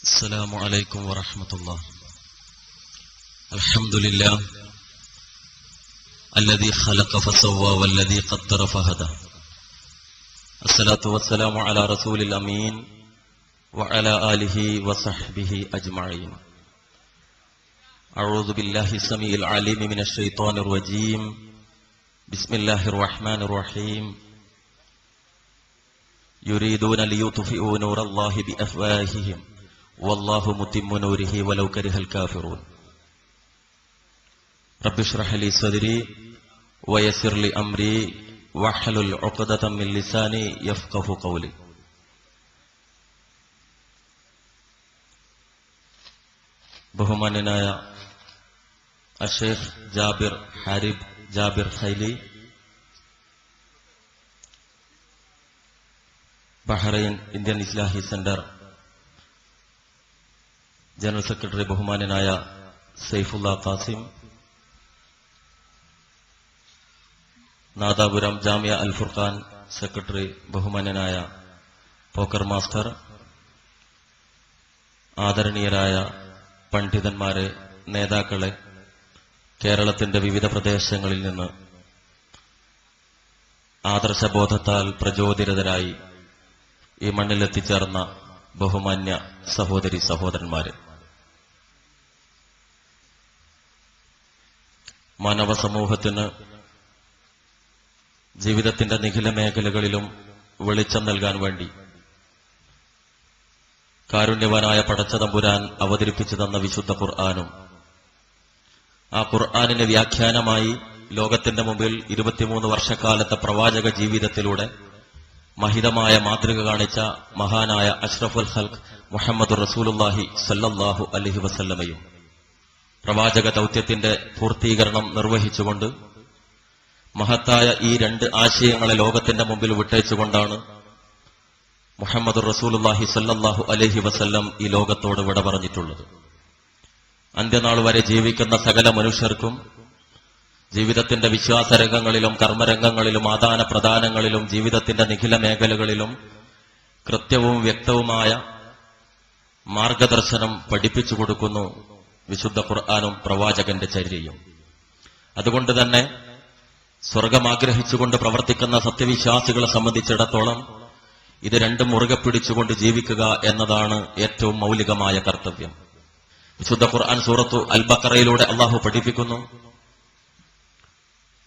السلام عليكم ورحمة الله. الحمد لله الذي خلق فسوى والذي قدر فهدى. الصلاة والسلام على رسول الأمين وعلى آله وصحبه أجمعين. أعوذ بالله السميع العليم من الشيطان الرجيم. بسم الله الرحمن الرحيم. يريدون ليطفئوا نور الله بأفواههم والله متم نوره ولو كره الكافرون. رب اشرح لي صدري ويسر لي أمري واحلل عقدة من لساني يفقهوا قولي. ബഹുമാന്യനായ അഷേഖ് Jabir Harib Jabir Khaili, Bahrain Indian Islahi centre general secretary ബഹുമാന്യനായ സൈഫുള്ള ഖാസിം, നാദാപുരം ജാമിയ അൽ ഫുർഖാൻ സെക്രട്ടറി ബഹുമാന്യനായ പോക്കർ മാസ്റ്റർ, ആദരണീയരായ പണ്ഡിതന്മാരെ, നേതാക്കളെ, കേരളത്തിന്റെ വിവിധ പ്രദേശങ്ങളിൽ നിന്ന് ആദർശബോധത്താൽ പ്രചോദിതരായി ഈ മണ്ണിലെത്തിച്ചേർന്ന ബഹുമാന്യ സഹോദരി സഹോദരന്മാരെ, മാനവ സമൂഹത്തിന് ജീവിതത്തിന്റെ നിഖില മേഖലകളിലും വെളിച്ചം നൽകാൻ വേണ്ടി കാരുണ്യവാനായ പടച്ചതമ്പുരാൻ അവതരിപ്പിച്ചു തന്ന വിശുദ്ധ ഖുർആനും ആ ഖുർആനിന് വ്യാഖ്യാനമായി ലോകത്തിന്റെ മുമ്പിൽ 23 വർഷക്കാലത്തെ പ്രവാചക ജീവിതത്തിലൂടെ മഹിതമായ മാതൃക കാണിച്ച മഹാനായ അഷ്റഫുൽ ഖൽഖ് മുഹമ്മദുർ റസൂലുള്ളാഹി സ്വല്ലല്ലാഹു അലൈഹി വസല്ലമയും പ്രവാചക ദൗത്യത്തിന്റെ പൂർത്തീകരണം നിർവഹിച്ചുകൊണ്ട് മഹത്തായ ഈ രണ്ട് ആശയങ്ങളെ ലോകത്തിന്റെ മുമ്പിൽ വിട്ടേച്ചുകൊണ്ടാണ് മുഹമ്മദുർ റസൂലുള്ളാഹി സ്വല്ലല്ലാഹു അലൈഹി വസല്ലം ഈ ലോകത്തോട് വിട പറഞ്ഞിട്ടുള്ളത്. അന്ത്യനാൾ വരെ ജീവിക്കുന്ന സകല മനുഷ്യർക്കും ജീവിതത്തിന്റെ വിശ്വാസരംഗങ്ങളിലും കർമ്മരംഗങ്ങളിലും ആദാന പ്രദാനങ്ങളിലും ജീവിതത്തിന്റെ നിഖില മേഖലകളിലും കൃത്യവും വ്യക്തവുമായ മാർഗദർശനം പഠിപ്പിച്ചു കൊടുക്കുന്നു വിശുദ്ധ ഖുർആനും പ്രവാചകന്റെ ചര്യയും. അതുകൊണ്ട് തന്നെ സ്വർഗം ആഗ്രഹിച്ചുകൊണ്ട് പ്രവർത്തിക്കുന്ന സത്യവിശ്വാസികളെ സംബന്ധിച്ചിടത്തോളം ഇത് രണ്ടും മുറുകെ പിടിച്ചുകൊണ്ട് ജീവിക്കുക എന്നതാണ് ഏറ്റവും മൗലികമായ കർത്തവ്യം. വിശുദ്ധ ഖുർആൻ സൂറത്തു അൽ ബഖറയിലൂടെ അല്ലാഹു പഠിപ്പിക്കുന്നു,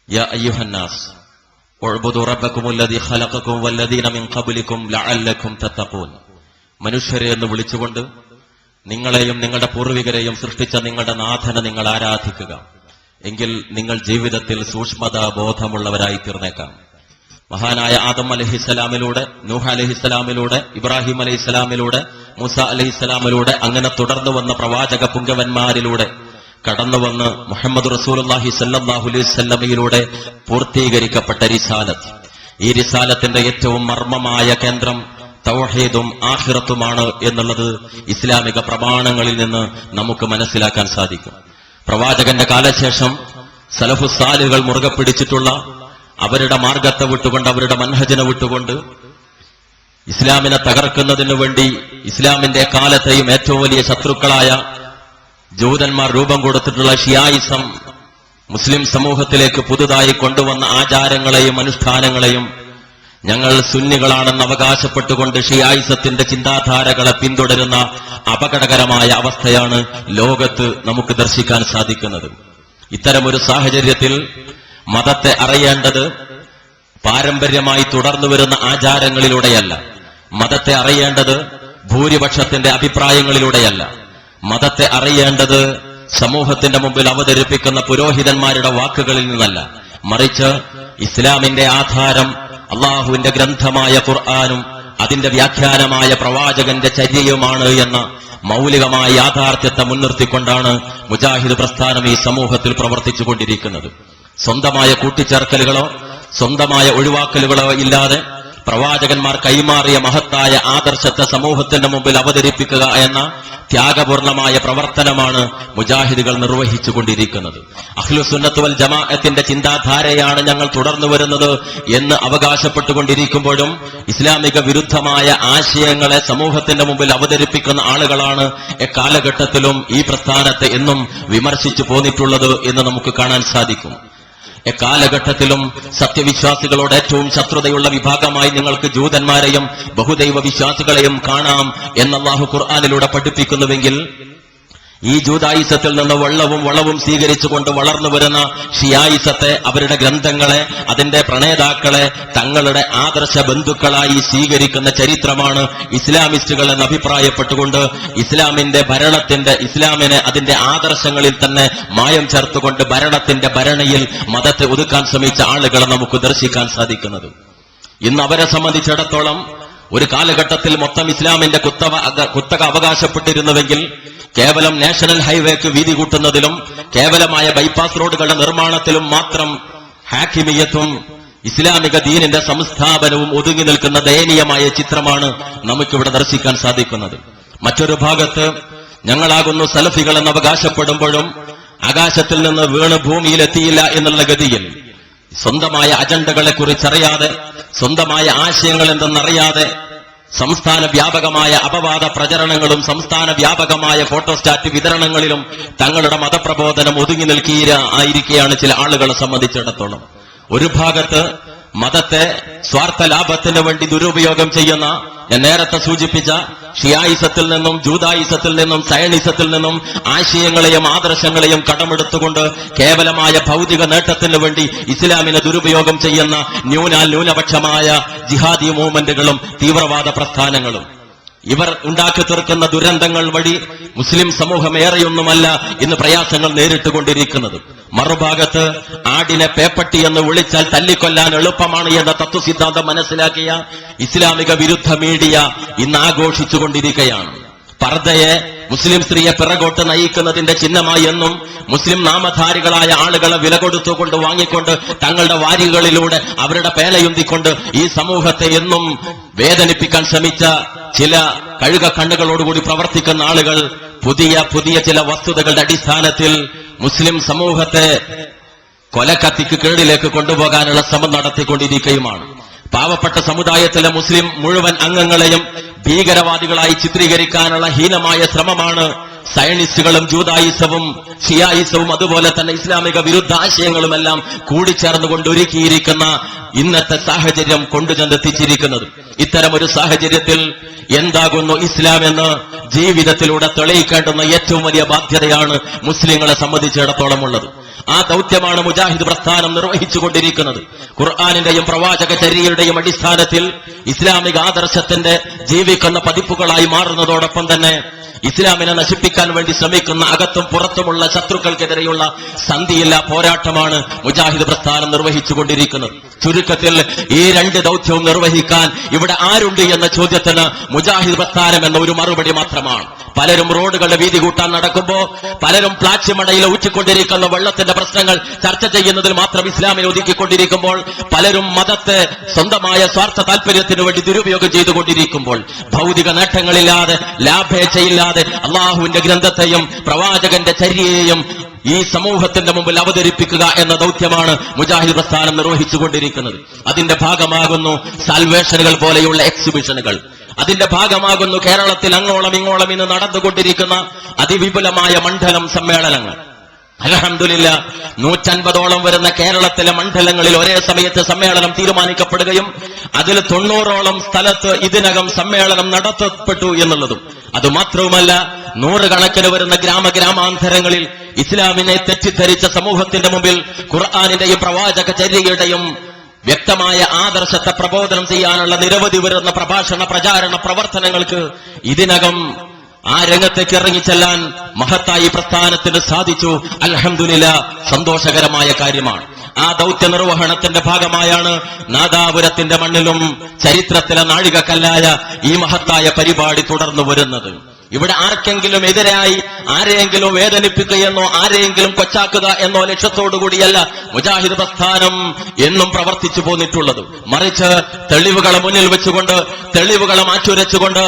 യാ അയ്യുഹന്നാസ് ഉഅ്ബുദു റബ്ബക്കുമുല്ലദീ ഖലഖക്കും വല്ലദീന മിൻ ഖബ്ലിക്കും ലഅല്ലക്കും തത്തഖൂൻ. മനുഷ്യരെ എന്ന് വിളിച്ചുകൊണ്ട് നിങ്ങളെയും നിങ്ങളുടെ പൂർവികരെയും സൃഷ്ടിച്ച നിങ്ങളുടെ നാഥനെ നിങ്ങൾ ആരാധിക്കുക, എങ്കിൽ നിങ്ങൾ ജീവിതത്തിൽ സൂക്ഷ്മതാ ബോധമുള്ളവരായി തീർന്നേക്കാം. മഹാനായ ആദം അലൈഹിസ്സലാമിലൂടെ, നൂഹ് അലൈഹിസ്സലാമിലൂടെ, ഇബ്രാഹിം അലൈഹിസ്സലാമിലൂടെ, മൂസ അലൈഹിസ്സലാമിലൂടെ, അങ്ങനെ തുടർന്നു വന്ന പ്രവാചക പുങ്കവന്മാരിലൂടെ കടന്നുവന്ന് മുഹമ്മദ് റസൂലുള്ളാഹി സ്വല്ലല്ലാഹു അലൈഹി വസല്ലമയിലൂടെ പൂർത്തീകരിക്കപ്പെട്ട റിസാലത്ത്, ഈ റിസാലത്തിന്റെ ഏറ്റവും മർമ്മമായ കേന്ദ്രം തൗഹീദും ആഖിറത്തുമാണ് എന്നുള്ളത് ഇസ്ലാമിക പ്രമാണങ്ങളിൽ നിന്ന് നമുക്ക് മനസ്സിലാക്കാൻ സാധിക്കും. പ്രവാചകന്റെ കാലശേഷം സലഫുസാലികൾ മുറുകെ പിടിച്ചിട്ടുള്ള അവരുടെ മാർഗത്തെ വിട്ടുകൊണ്ട്, അവരുടെ മൻഹജിനെ വിട്ടുകൊണ്ട് ഇസ്ലാമിനെ തകർക്കുന്നതിനു വേണ്ടി ഇസ്ലാമിന്റെ കാലത്തെയും ഏറ്റവും വലിയ ശത്രുക്കളായ ജൂതന്മാർ രൂപം കൊടുത്തിട്ടുള്ള ഷിയായിസം മുസ്ലിം സമൂഹത്തിലേക്ക് പുതുതായി കൊണ്ടുവന്ന ആചാരങ്ങളെയും അനുഷ്ഠാനങ്ങളെയും ഞങ്ങൾ സുന്നികളാണെന്ന് അവകാശപ്പെട്ടുകൊണ്ട് ഷിയായിസത്തിന്റെ ചിന്താധാരകളെ പിന്തുടരുന്ന അപകടകരമായ അവസ്ഥയാണ് ലോകത്ത് നമുക്ക് ദർശിക്കാൻ സാധിക്കുന്നത്. ഇത്തരമൊരു സാഹചര്യത്തിൽ മതത്തെ അറിയേണ്ടത് പാരമ്പര്യമായി തുടർന്നു വരുന്ന ആചാരങ്ങളിലൂടെയല്ല, മതത്തെ അറിയേണ്ടത് ഭൂരിപക്ഷത്തിന്റെ അഭിപ്രായങ്ങളിലൂടെയല്ല, മതത്തെ അറിയേണ്ടത് സമൂഹത്തിന്റെ മുമ്പിൽ അവതരിപ്പിക്കുന്ന പുരോഹിതന്മാരുടെ വാക്കുകളിൽ നിന്നല്ല, മറിച്ച് ഇസ്ലാമിന്റെ ആധാരം അള്ളാഹുവിന്റെ ഗ്രന്ഥമായ ഖുർആനും അതിന്റെ വ്യാഖ്യാനമായ പ്രവാചകന്റെ ചര്യയുമാണ് എന്ന മൗലികമായ യാഥാർത്ഥ്യത്തെ മുൻനിർത്തിക്കൊണ്ടാണ് മുജാഹിദ് പ്രസ്ഥാനം ഈ സമൂഹത്തിൽ പ്രവർത്തിച്ചുകൊണ്ടിരിക്കുന്നത്. സ്വന്തമായ കൂട്ടിച്ചേർക്കലുകളോ സ്വന്തമായ ഒഴിവാക്കലുകളോ ഇല്ലാതെ പ്രവാചകന്മാർ കൈമാറിയ മഹത്തായ ആദർശത്തെ സമൂഹത്തിന്റെ മുമ്പിൽ അവതരിപ്പിക്കുക എന്ന ത്യാഗപൂർണമായ പ്രവർത്തനമാണ് മുജാഹിദുകൾ നിർവഹിച്ചുകൊണ്ടിരിക്കുന്നത്. അഹ്ലുസുന്നത്ത് വൽ ജമാഅത്തിന്റെ ചിന്താധാരയാണ് ഞങ്ങൾ തുടർന്നു വരുന്നത് എന്ന് അവകാശപ്പെട്ടുകൊണ്ടിരിക്കുമ്പോഴും ഇസ്ലാമിക വിരുദ്ധമായ ആശയങ്ങളെ സമൂഹത്തിന്റെ മുമ്പിൽ അവതരിപ്പിക്കുന്ന ആളുകളാണ് എക്കാലഘട്ടത്തിലും ഈ പ്രസ്ഥാനത്തെ എന്നും വിമർശിച്ചു പോന്നിട്ടുള്ളത് എന്ന് നമുക്ക് കാണാൻ സാധിക്കും. എക്കാലഘട്ടത്തിലും സത്യവിശ്വാസികളോട് ഏറ്റവും ശത്രുതയുള്ള വിഭാഗമായി നിങ്ങൾക്ക് ജൂതന്മാരെയും ബഹുദൈവ വിശ്വാസികളെയും കാണാം എന്ന് അല്ലാഹു ഖുർആനിലൂടെ പഠിപ്പിക്കുന്നുവെങ്കിൽ, ഈ ജൂതായിസത്തിൽ നിന്ന് വളവും സ്വീകരിച്ചുകൊണ്ട് വളർന്നു വരുന്ന ഷിയായിസത്തെ, അവരുടെ ഗ്രന്ഥങ്ങളെ, അതിന്റെ പ്രണേതാക്കളെ തങ്ങളുടെ ആദർശ ബന്ധുക്കളായി സ്വീകരിക്കുന്ന ചരിത്രമാണ് ഇസ്ലാമിസ്റ്റുകൾ എന്ന് അഭിപ്രായപ്പെട്ടുകൊണ്ട് ഇസ്ലാമിനെ അതിന്റെ ആദർശങ്ങളിൽ തന്നെ മായം ചേർത്തുകൊണ്ട് ഭരണത്തിന്റെ ഭരണയിൽ മതത്തെ ഒതുക്കാൻ ശ്രമിച്ച ആളുകളെ നമുക്ക് ദർശിക്കാൻ സാധിക്കുന്നത്. ഇന്ന് അവരെ സംബന്ധിച്ചിടത്തോളം ഒരു കാലഘട്ടത്തിൽ മൊത്തം ഇസ്ലാമിന്റെ കുത്തക അവകാശപ്പെട്ടിരുന്നുവെങ്കിൽ കേവലം നാഷണൽ ഹൈവേക്ക് വീതി കൂട്ടുന്നതിലും കേവലമായ ബൈപ്പാസ് റോഡുകളുടെ നിർമ്മാണത്തിലും മാത്രം ഹാക്കിമിയത്തും ഇസ്ലാമിക ദീനിന്റെ സംസ്ഥാപനവും ഒതുങ്ങി നിൽക്കുന്ന ദയനീയമായ ചിത്രമാണ് നമുക്കിവിടെ ദർശിക്കാൻ സാധിക്കുന്നത്. മറ്റൊരു ഭാഗത്ത് ഞങ്ങളാകുന്നു സലഫികൾ എന്ന് അവകാശപ്പെടുമ്പോഴും ആകാശത്തിൽ നിന്ന് വീണ് ഭൂമിയിലെത്തിയില്ല എന്നുള്ള ഗതിയിൽ സ്വന്തമായ അജണ്ടകളെ കുറിച്ചറിയാതെ, സ്വന്തമായ ആശയങ്ങൾ എന്തെന്നറിയാതെ സംസ്ഥാന വ്യാപകമായ അപവാദ പ്രചരണങ്ങളും സംസ്ഥാന വ്യാപകമായ ഫോട്ടോസ്റ്റാറ്റ് വിതരണങ്ങളിലും തങ്ങളുടെ മതപ്രബോധനം ഒതുങ്ങി നിൽക്കുകയാണ് ചില ആളുകളെ സംബന്ധിച്ചിടത്തോളം. ഒരു ഭാഗത്ത് മതത്തെ സ്വാർത്ഥ ലാഭത്തിന് വേണ്ടി ദുരുപയോഗം ചെയ്യുന്ന, ഞാൻ നേരത്തെ സൂചിപ്പിച്ച ഷിയായിസത്തിൽ നിന്നും ജൂതായിസത്തിൽ നിന്നും സയണിസത്തിൽ നിന്നും ആശയങ്ങളെയും ആദർശങ്ങളെയും കടമെടുത്തുകൊണ്ട് കേവലമായ ഭൗതിക നേട്ടത്തിന് വേണ്ടി ഇസ്ലാമിനെ ദുരുപയോഗം ചെയ്യുന്ന ന്യൂനപക്ഷമായ ജിഹാദി മൂവ്മെന്റുകളും തീവ്രവാദ പ്രസ്ഥാനങ്ങളും, ഇവർ ഉണ്ടാക്കി തീർക്കുന്ന ദുരന്തങ്ങൾ വഴി മുസ്ലിം സമൂഹം ഏറെയൊന്നുമല്ല ഇന്ന് പ്രയാസങ്ങൾ നേരിട്ടുകൊണ്ടിരിക്കുന്നത്. മറുഭാഗത്ത് ആടിനെ പേപ്പട്ടി എന്ന് വിളിച്ചാൽ തല്ലിക്കൊല്ലാൻ എളുപ്പമാണ് എന്ന തത്വസിദ്ധാന്തം മനസ്സിലാക്കിയ ഇസ്ലാമിക വിരുദ്ധ മീഡിയ ഇന്ന് ആഘോഷിച്ചുകൊണ്ടിരിക്കുകയാണ്. പർദ്ദയെ, മുസ്ലിം സ്ത്രീയെ പിറകോട്ട് നയിക്കുന്നതിന്റെ ചിഹ്നമായി എന്നും മുസ്ലിം നാമധാരികളായ ആളുകളെ വില കൊടുത്തുകൊണ്ട് വാങ്ങിക്കൊണ്ട് തങ്ങളുടെ വാരികളിലൂടെ അവരുടെ പേനയുന്തിക്കൊണ്ട് ഈ സമൂഹത്തെ എന്നും വേദനിപ്പിക്കാൻ ശ്രമിച്ച ചില കഴുക കണ്ണുകളോടുകൂടി പ്രവർത്തിക്കുന്ന ആളുകൾ പുതിയ ചില വസ്തുതകളുടെ അടിസ്ഥാനത്തിൽ മുസ്ലിം സമൂഹത്തെ കൊലക്കത്തിക്ക് കീഴിലേക്ക് കൊണ്ടുപോകാനുള്ള ശ്രമം നടത്തിക്കൊണ്ടിരിക്കുകയുമാണ്. പാവപ്പെട്ട സമുദായത്തിലെ മുസ്ലിം മുഴുവൻ അംഗങ്ങളെയും ഭീകരവാദികളായി ചിത്രീകരിക്കാനുള്ള ഹീനമായ ശ്രമമാണ് സയണിസ്റ്റുകളും ജൂതായിസവും ഷിയായിസവും അതുപോലെ തന്നെ ഇസ്ലാമിക വിരുദ്ധ ആശയങ്ങളുമെല്ലാം കൂടിച്ചേർന്നുകൊണ്ട് ഒരുക്കിയിരിക്കുന്ന ഇന്നത്തെ സാഹചര്യം കൊണ്ടുചെന്നെത്തിച്ചിരിക്കുന്നത്. ഇത്തരം ഒരു സാഹചര്യത്തിൽ എന്താകുന്നു ഇസ്ലാം എന്ന് ജീവിതത്തിലൂടെ തെളിയിക്കേണ്ടുന്ന ഏറ്റവും വലിയ ബാധ്യതയാണ് മുസ്ലിങ്ങളെ സംബന്ധിച്ചിടത്തോളം ഉള്ളത്. ആ ദൗത്യമാണ് മുജാഹിദ് പ്രസ്ഥാനം നിർവഹിച്ചുകൊണ്ടിരിക്കുന്നത്. ഖുർആനിന്റെയും പ്രവാചക ചര്യയുടെയും അടിസ്ഥാനത്തിൽ ഇസ്ലാമിക ആദർശത്തിന്റെ ജീവിക്കുന്ന പതിപ്പുകളായി മാറുന്നതോടൊപ്പം തന്നെ ഇസ്ലാമിനെ നശിപ്പിക്കാൻ വേണ്ടി ശ്രമിക്കുന്ന അകത്തും പുറത്തുമുള്ള ശത്രുക്കൾക്കെതിരെയുള്ള സന്ധിയില്ല പോരാട്ടമാണ് മുജാഹിദ് പ്രസ്ഥാനം നിർവഹിച്ചുകൊണ്ടിരിക്കുന്നത്. ചുരുക്കത്തിൽ ഈ രണ്ട് ദൗത്യവും നിർവഹിക്കാൻ ഇവിടെ ആരുണ്ട് എന്ന ചോദ്യത്തിന് മുജാഹിദ് പ്രസ്ഥാനം എന്ന ഒരു മറുപടി മാത്രമാണ്. പലരും റോഡുകളുടെ വീതി കൂട്ടാൻ നടക്കുമ്പോൾ, പലരും പ്ലാച്ചിമടയിൽ ഊറ്റിക്കൊണ്ടിരിക്കുന്ന വെള്ളത്തിന്റെ പ്രശ്നങ്ങൾ ചർച്ച ചെയ്യുന്നതിൽ മാത്രം ഇസ്ലാമിനെ ഒതുക്കിക്കൊണ്ടിരിക്കുമ്പോൾ, പലരും മതത്തെ സ്വന്തമായ സ്വാർത്ഥ താല്പര്യത്തിന് വേണ്ടി ദുരുപയോഗം ചെയ്തുകൊണ്ടിരിക്കുമ്പോൾ, ഭൗതിക നേട്ടങ്ങളില്ലാതെ ലാഭേച്ഛയില്ലാതെ അള്ളാഹുവിന്റെ ഗ്രന്ഥത്തെയും പ്രവാചകന്റെ ചര്യയെയും ഈ സമൂഹത്തിന്റെ മുമ്പിൽ അവതരിപ്പിക്കുക എന്ന ദൗത്യമാണ് മുജാഹിദ് പ്രസ്ഥാനം നിർവഹിച്ചുകൊണ്ടിരിക്കുന്നത്. അതിന്റെ ഭാഗമാകുന്നു സാൽവേഷനുകൾ പോലെയുള്ള എക്സിബിഷനുകൾ. അതിന്റെ ഭാഗമാകുന്നു കേരളത്തിൽ അങ്ങോളം ഇങ്ങോളം ഇന്ന് നടന്നുകൊണ്ടിരിക്കുന്ന അതിവിപുലമായ മണ്ഡലം സമ്മേളനങ്ങൾ. അൽഹംദുലില്ലാ 150ഓളം വരുന്ന കേരളത്തിലെ മണ്ഡലങ്ങളിൽ ഒരേ സമയത്ത് സമ്മേളനം തീരുമാനിക്കപ്പെടുകയും അതിൽ 90ഓളം സ്ഥലത്ത് ഇതിനകം സമ്മേളനം നടത്തപ്പെട്ടു എന്നുള്ളതും, അതുമാത്രവുമല്ല 100 കണക്കിന് വരുന്ന ഗ്രാമാന്തരങ്ങളിൽ ഇസ്ലാമിനെ തെറ്റിദ്ധരിച്ച സമൂഹത്തിന്റെ മുമ്പിൽ ഖുർആനിന്റെയും പ്രവാചക ചര്യയുടെയും വ്യക്തമായ ആദർശത്തെ പ്രബോധനം ചെയ്യാനുള്ള നിരവധി വരുന്ന പ്രഭാഷണ പ്രചാരണ പ്രവർത്തനങ്ങൾക്ക് ഇതിനകം ആ രംഗത്തേക്ക് ഇറങ്ങിച്ചെല്ലാൻ മഹത്തായി പ്രസ്ഥാനത്തിന് സാധിച്ചു. അൽഹംദുലില്ലാ, സന്തോഷകരമായ കാര്യമാണ്. ആ ദൗത്യ നിർവഹണത്തിന്റെ ഭാഗമായാണ് നാദാപുരത്തിന്റെ മണ്ണിലും ചരിത്രത്തിലെ നാഴികക്കല്ലായ ഈ മഹത്തായ പരിപാടി തുടർന്നു വരുന്നത്. ഇവിടെ ആർക്കെങ്കിലും എതിരായി ആരെയെങ്കിലും വേദനിപ്പിക്കുകയെന്നോ ആരെയെങ്കിലും കൊച്ചാക്കുക എന്നോ ലക്ഷ്യത്തോടുകൂടിയല്ല മുജാഹിദ് പ്രസ്ഥാനം എന്നും പ്രവർത്തിച്ചു പോന്നിട്ടുള്ളത്. മറിച്ച് തെളിവുകളെ മുന്നിൽ വെച്ചുകൊണ്ട്, തെളിവുകളെ മാറ്റുരച്ചുകൊണ്ട്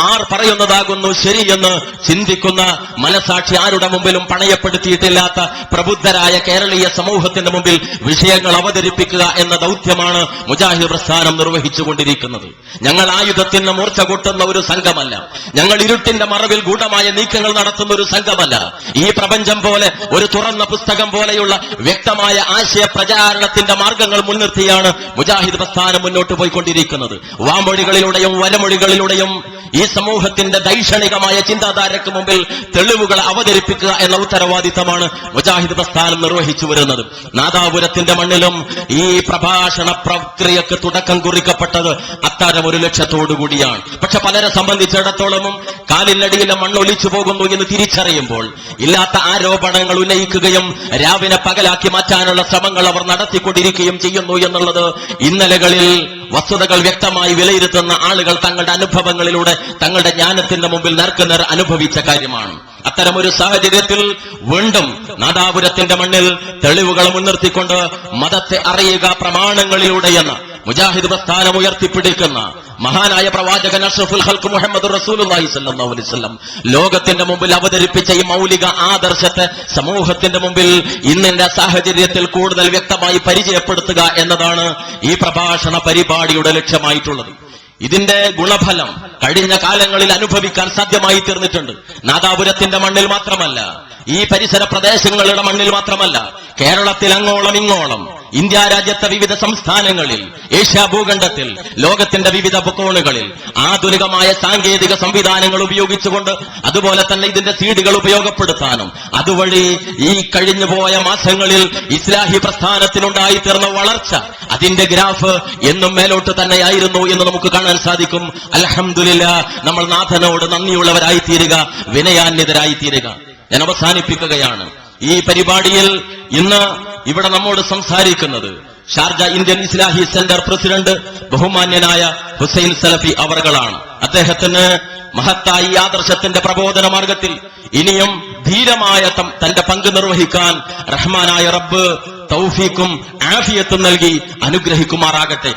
ആർ പറയുന്നതാകുന്നു ശരിയെന്ന് ചിന്തിക്കുന്ന മനസാക്ഷി ആരുടെ മുമ്പിലും പണയപ്പെടുത്തിയിട്ടില്ലാത്ത പ്രബുദ്ധരായ കേരളീയ സമൂഹത്തിന്റെ മുമ്പിൽ വിഷയങ്ങൾ അവതരിപ്പിക്കുക എന്ന ദൗത്യമാണ് മുജാഹിദ് പ്രസ്ഥാനം നിർവഹിച്ചുകൊണ്ടിരിക്കുന്നത്. ഞങ്ങൾ ആയുധത്തിന് മൂർച്ച കൂട്ടുന്ന ഒരു സംഘമല്ല. ഞങ്ങൾ ഇരുട്ടിന്റെ മറവിൽ ഗൂഢമായ നീക്കങ്ങൾ നടത്തുന്ന ഒരു സംഘമല്ല. ഈ പ്രപഞ്ചം പോലെ ഒരു തുറന്ന പുസ്തകം പോലെയുള്ള വ്യക്തമായ ആശയ പ്രചാരണത്തിന്റെ മാർഗങ്ങൾ മുൻനിർത്തിയാണ് മുജാഹിദ് പ്രസ്ഥാനം മുന്നോട്ട് പോയിക്കൊണ്ടിരിക്കുന്നത്. വാമൊഴികളിലൂടെയും വരമൊഴികളിലൂടെയും ഈ സമൂഹത്തിന്റെ ദൈക്ഷണികമായ ചിന്താധാരയ്ക്ക് മുമ്പിൽ തെളിവുകൾ അവതരിപ്പിക്കുക എന്ന ഉത്തരവാദിത്തമാണ് മുജാഹിദ് പ്രസ്ഥാനം നിർവഹിച്ചു വരുന്നത്. നാദാപുരത്തിന്റെ മണ്ണിലും ഈ പ്രഭാഷണ പ്രക്രിയക്ക് തുടക്കം കുറിക്കപ്പെട്ടത് അത്തരമൊരു ലക്ഷ്യത്തോടുകൂടിയാണ്. പക്ഷെ പലരെ സംബന്ധിച്ചിടത്തോളമും കാലിനടിയിലെ മണ്ണൊലിച്ചു പോകുന്നു എന്ന് തിരിച്ചറിയുമ്പോൾ ഇല്ലാത്ത ആരോപണങ്ങൾ ഉന്നയിക്കുകയും രാവിനെ പകലാക്കി മാറ്റാനുള്ള ശ്രമങ്ങൾ അവർ നടത്തിക്കൊണ്ടിരിക്കുകയും ചെയ്യുന്നു എന്നുള്ളത് ഇന്നലകളിൽ വസ്തുതകൾ വ്യക്തമായി വിലയിരുത്തുന്ന ആളുകൾ തങ്ങളുടെ അനുഭവങ്ങളിലൂടെ തങ്ങളുടെ ജ്ഞാനത്തിന്റെ മുമ്പിൽ നേർക്കുനേർ അനുഭവിച്ച കാര്യമാണ്. അത്തരമൊരു സാഹചര്യത്തിൽ വീണ്ടും നാദാപുരത്തിന്റെ മണ്ണിൽ തെളിവുകൾ മുൻനിർത്തിക്കൊണ്ട് മതത്തെ അറിയുക പ്രമാണങ്ങളിലൂടെയെന്ന് മുജാഹിദ് പ്രസ്ഥാനം ഉയർത്തിപ്പിടിക്കുന്ന മഹാനായ പ്രവാചകൻ അഷ്റഫുൽ ഖൽഖ് മുഹമ്മദ് റസൂലുള്ളാഹി സ്വല്ലല്ലാഹു അലൈഹി വസല്ലം ലോകത്തിന്റെ മുമ്പിൽ അവതരിപ്പിച്ച ഈ മൗലിക ആദർശത്തെ സമൂഹത്തിന്റെ മുമ്പിൽ ഇന്നിന്റെ സാഹചര്യത്തിൽ കൂടുതൽ വ്യക്തമായി പരിചയപ്പെടുത്തുക എന്നതാണ് ഈ പ്രഭാഷണ പരിപാടിയുടെ ലക്ഷ്യമായിട്ടുള്ളത്. ഇതിന്റെ ഗുണഫലം കഴിഞ്ഞ കാലങ്ങളിൽ അനുഭവിക്കാൻ സാധ്യമായി തീർന്നിട്ടുണ്ട്. നാദാപുരത്തിന്റെ മണ്ണിൽ മാത്രമല്ല, ഈ പരിസര പ്രദേശങ്ങളുടെ മണ്ണിൽ മാത്രമല്ല, കേരളത്തിൽ അങ്ങോളം ഇങ്ങോളം, ഇന്ത്യ രാജ്യത്തെ വിവിധ സംസ്ഥാനങ്ങളിൽ, ഏഷ്യാ ഭൂഖണ്ഡത്തിൽ, ലോകത്തിന്റെ വിവിധ കോണുകളിൽ ആധുനികമായ സാങ്കേതിക സംവിധാനങ്ങൾ ഉപയോഗിച്ചുകൊണ്ട്, അതുപോലെ തന്നെ ഇതിന്റെ സീഡുകൾ ഉപയോഗപ്പെടുത്താനും അതുവഴി ഈ കഴിഞ്ഞുപോയ മാസങ്ങളിൽ ഇസ്ലാഹി പ്രസ്ഥാനത്തിനുണ്ടായിത്തീർന്ന വളർച്ച, അതിന്റെ ഗ്രാഫ് എന്നും മേലോട്ട് തന്നെയായിരുന്നു എന്ന് നമുക്ക് കാണാൻ സാധിക്കും. അൽഹംദുലില്ലാ, നമ്മൾ നാഥനോട് നന്ദിയുള്ളവരായി തീരുക, വിനയാന്വിതരായി തീരുക. ഞാൻ അവസാനിപ്പിക്കുകയാണ്. ഈ പരിപാടിയിൽ ഇന്ന് ഇവിടെ നമ്മോട് സംസാരിക്കുന്നത് Sharjah Indian Islahi centre president ബഹുമാന്യനായ ഹുസൈൻ സലഫി അവർകളാണ്. അദ്ദേഹത്തിന് മഹത്തായി ആദർശത്തിന്റെ പ്രബോധന മാർഗത്തിൽ ഇനിയും ധീരമായ തന്റെ പങ്ക് നിർവഹിക്കാൻ റഹ്മാനായ റബ്ബ് തൗഫീഖും ആഫിയത്തും നൽകി അനുഗ്രഹിക്കുമാറാകട്ടെ.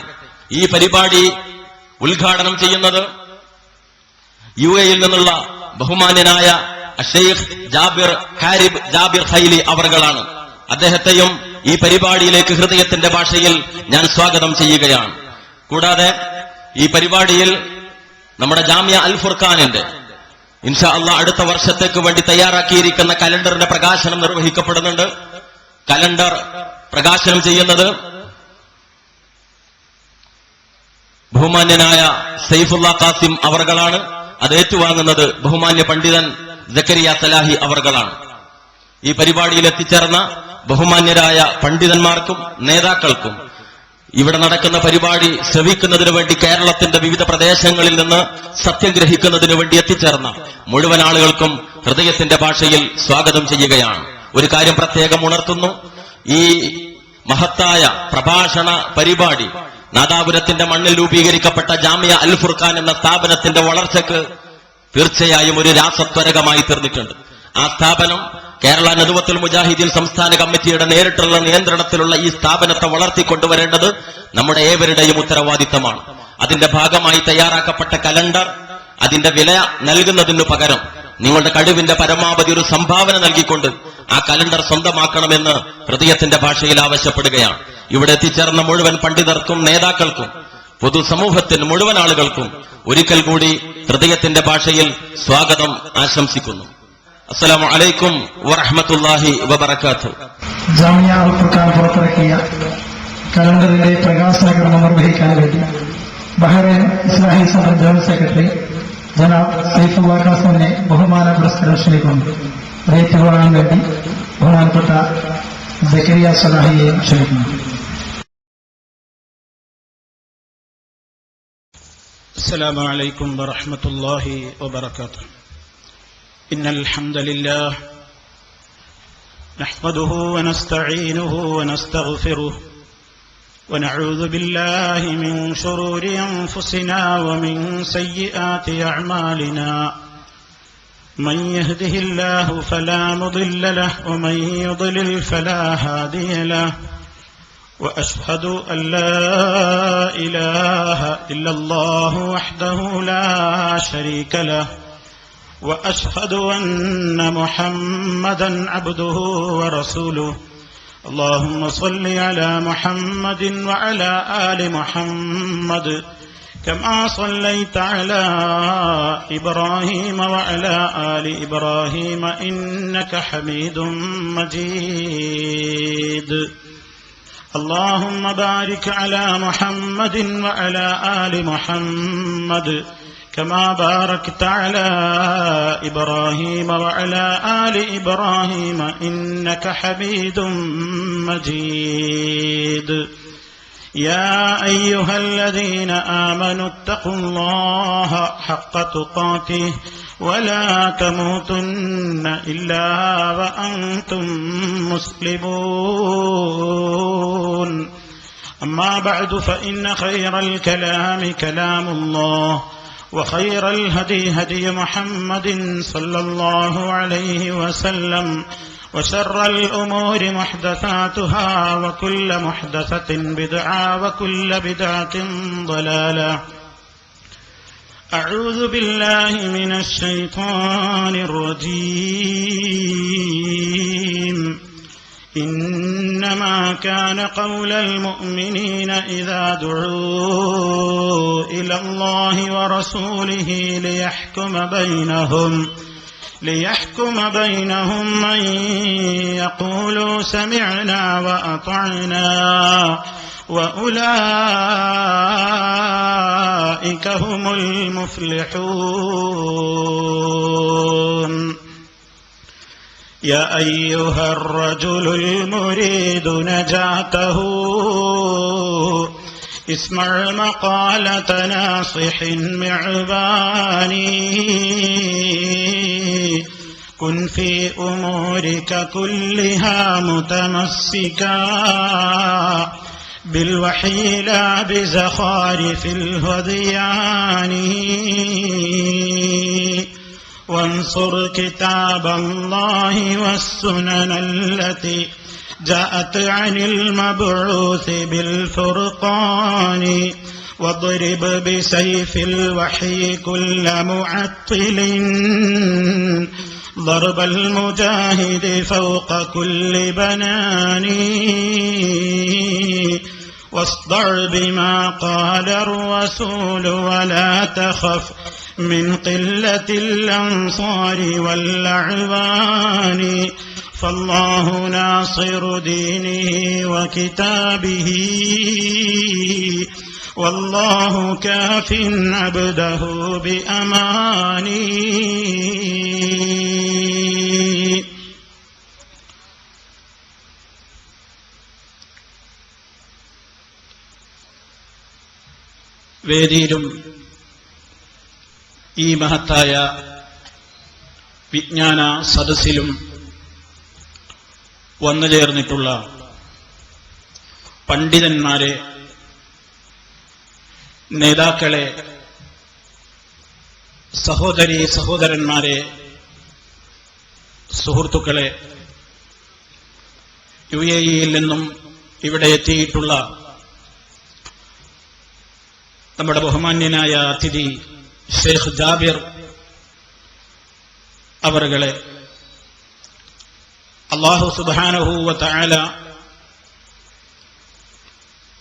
ഈ പരിപാടി ഉദ്ഘാടനം ചെയ്യുന്നത് യുഎഇയിൽ നിന്നുള്ള ബഹുമാന്യനായ ഷെയ്ഖ് ജാബിർ ഖൈലി അവർകളാണ്. അദ്ദേഹത്തെയും ഈ പരിപാടിയിലേക്ക് ഹൃദയത്തിന്റെ ഭാഷയിൽ ഞാൻ സ്വാഗതം ചെയ്യുകയാണ്. കൂടാതെ ഈ പരിപാടിയിൽ നമ്മുടെ ജാമിയ അൽ ഫുർഖാനിന്റെ ഇൻഷാ അല്ലാഹ് അടുത്ത വർഷത്തേക്ക് വേണ്ടി തയ്യാറാക്കിയിരിക്കുന്ന കലണ്ടറിന്റെ പ്രകാശനം നിർവഹിക്കപ്പെടുന്നുണ്ട്. കലണ്ടർ പ്രകാശനം ചെയ്യുന്നത് ബഹുമാന്യനായ സൈഫുള്ള ഖാസിം അവർകളാണ്. അത് ഏറ്റുവാങ്ങുന്നത് ബഹുമാന്യ പണ്ഡിതൻ സക്കരിയ സലാഹി അവർകളാണ്. ഈ പരിപാടിയിൽ എത്തിച്ചേർന്ന ബഹുമാന്യരായ പണ്ഡിതന്മാർക്കും നേതാക്കൾക്കും ഇവിടെ നടക്കുന്ന പരിപാടി ശ്രവിക്കുന്നതിനു വേണ്ടി കേരളത്തിന്റെ വിവിധ പ്രദേശങ്ങളിൽ നിന്ന് സത്യം ഗ്രഹിക്കുന്നതിനു വേണ്ടി എത്തിച്ചേർന്ന മുഴുവൻ ആളുകൾക്കും ഹൃദയത്തിന്റെ ഭാഷയിൽ സ്വാഗതം ചെയ്യുകയാണ്. ഒരു കാര്യം പ്രത്യേകം ഉണർത്തുന്നു. ഈ മഹത്തായ പ്രഭാഷണ പരിപാടി നാദാപുരത്തിന്റെ മണ്ണിൽ രൂപീകരിക്കപ്പെട്ട ജാമിയ അൽ ഫുർഖാൻ എന്ന സ്ഥാപനത്തിന്റെ വളർച്ചയ്ക്ക് തീർച്ചയായും ഒരു രാസത്വരകമായി തീർന്നിട്ടുണ്ട്. ആ സ്ഥാപനം കേരള നദ്വത്തുൽ മുജാഹിദീൻ സംസ്ഥാന കമ്മിറ്റിയുടെ നേരിട്ടുള്ള നിയന്ത്രണത്തിലുള്ള ഈ സ്ഥാപനത്തെ വളർത്തിക്കൊണ്ടുവരേണ്ടത് നമ്മുടെ ഏവരുടെയും ഉത്തരവാദിത്തമാണ്. അതിന്റെ ഭാഗമായി തയ്യാറാക്കപ്പെട്ട കലണ്ടർ അതിന്റെ വില നൽകുന്നതിനു പകരം നിങ്ങളുടെ കഴിവിന്റെ പരമാവധി ഒരു സംഭാവന നൽകിക്കൊണ്ട് ആ കലണ്ടർ സ്വന്തമാക്കണമെന്ന് ഹൃദയത്തിന്റെ ഭാഷയിൽ ആവശ്യപ്പെടുകയാണ്. ഇവിടെ എത്തിച്ചേർന്ന മുഴുവൻ പണ്ഡിതർക്കും നേതാക്കൾക്കും പൊതുസമൂഹത്തിന് മുഴുവൻ ആളുകൾക്കും ഒരിക്കൽ കൂടി ഹൃദയത്തിന്റെ ഭാഷയിൽ സ്വാഗതം ആശംസിക്കുന്നു. അസ്സലാമു അലൈക്കും വറഹ്മത്തുള്ളാഹി വബറകാതുഹു. ജാമിയ അൽ ഫുർഖാൻ പുറത്തിറക്കിയ കലണ്ടറിന്റെ പ്രകാശന കർമ്മം നിർവഹിക്കാൻ വേണ്ടി ബഹ്റൈൻ ഇസ്ലാഹി സെന്റർ ജനറൽ സെക്രട്ടറി ജനാബ് സൈഫുള്ള ഖാസിമിനെ ബഹുമാന പുരസ്കാരം ക്ഷണിക്കുന്നു. റേറ്റുകൊള്ളാൻ വേണ്ടി ബഹുമാനപ്പെട്ട സക്കരിയ സലാഹിയെ ക്ഷണിക്കുന്നു. السلام عليكم ورحمة الله وبركاته. إن الحمد لله نحمده ونستعينه ونستغفره ونعوذ بالله من شرور أنفسنا ومن سيئات أعمالنا من يهده الله فلا مضل له ومن يضلل فلا هادي له وأشهد أن لا إله إلا الله وحده لا شريك له وأشهد أن محمدا عبده ورسوله اللهم صل على محمد وعلى آل محمد كما صليت على إبراهيم وعلى آل إبراهيم إنك حميد مجيد اللهم بارك على محمد وعلى آل محمد كما باركت على إبراهيم وعلى آل إبراهيم إنك حميد مجيد يا أيها الذين آمنوا اتقوا الله حق تقاته ولا تموتن إلا وأنتم مسلمون أما بعد فإن خير الكلام كلام الله وخير الهدي هدي محمد صلى الله عليه وسلم وشر الأمور محدثاتها وكل محدثة بدعة وكل بدعة ضلالة أعوذ بالله من الشيطان الرجيم إنما كان قول المؤمنين إذا دعوا إلى الله ورسوله ليحكم بينهم أن يقولوا سمعنا وأطعنا وأولئك هم المفلحون يا أيها الرجل المريد نجاته اسمع مقالة ناصح معباني كن في أمورك كلها متمسكا بالوحي لا بزخارف الهذيان وانصر كتاب الله والسنن التي جاءت عن المبعوث بالفرقان واضرب بسيف الوحي كل معطل ضرب المجاهد فوق كل بنان واصدع بما قال الرسول ولا تخف من قلة الأنصار والأعوان فالله ناصر دينه وكتابه والله كاف عبده بأمانه വേദിയിലും ഈ മഹത്തായ വിജ്ഞാന സദസ്സിലും വന്നുചേർന്നിട്ടുള്ള പണ്ഡിതന്മാരെ, നേതാക്കളെ, സഹോദരീ സഹോദരന്മാരെ, സുഹൃത്തുക്കളെ, UAE-യിൽ നിന്നും ഇവിടെ എത്തിയിട്ടുള്ള നമ്മുടെ ബഹുമാന്യനായ അതിഥി ഷെയ്ഖ് ജാബിർ അവറുകളെ, അല്ലാഹു സുബ്ഹാനഹു വ തആല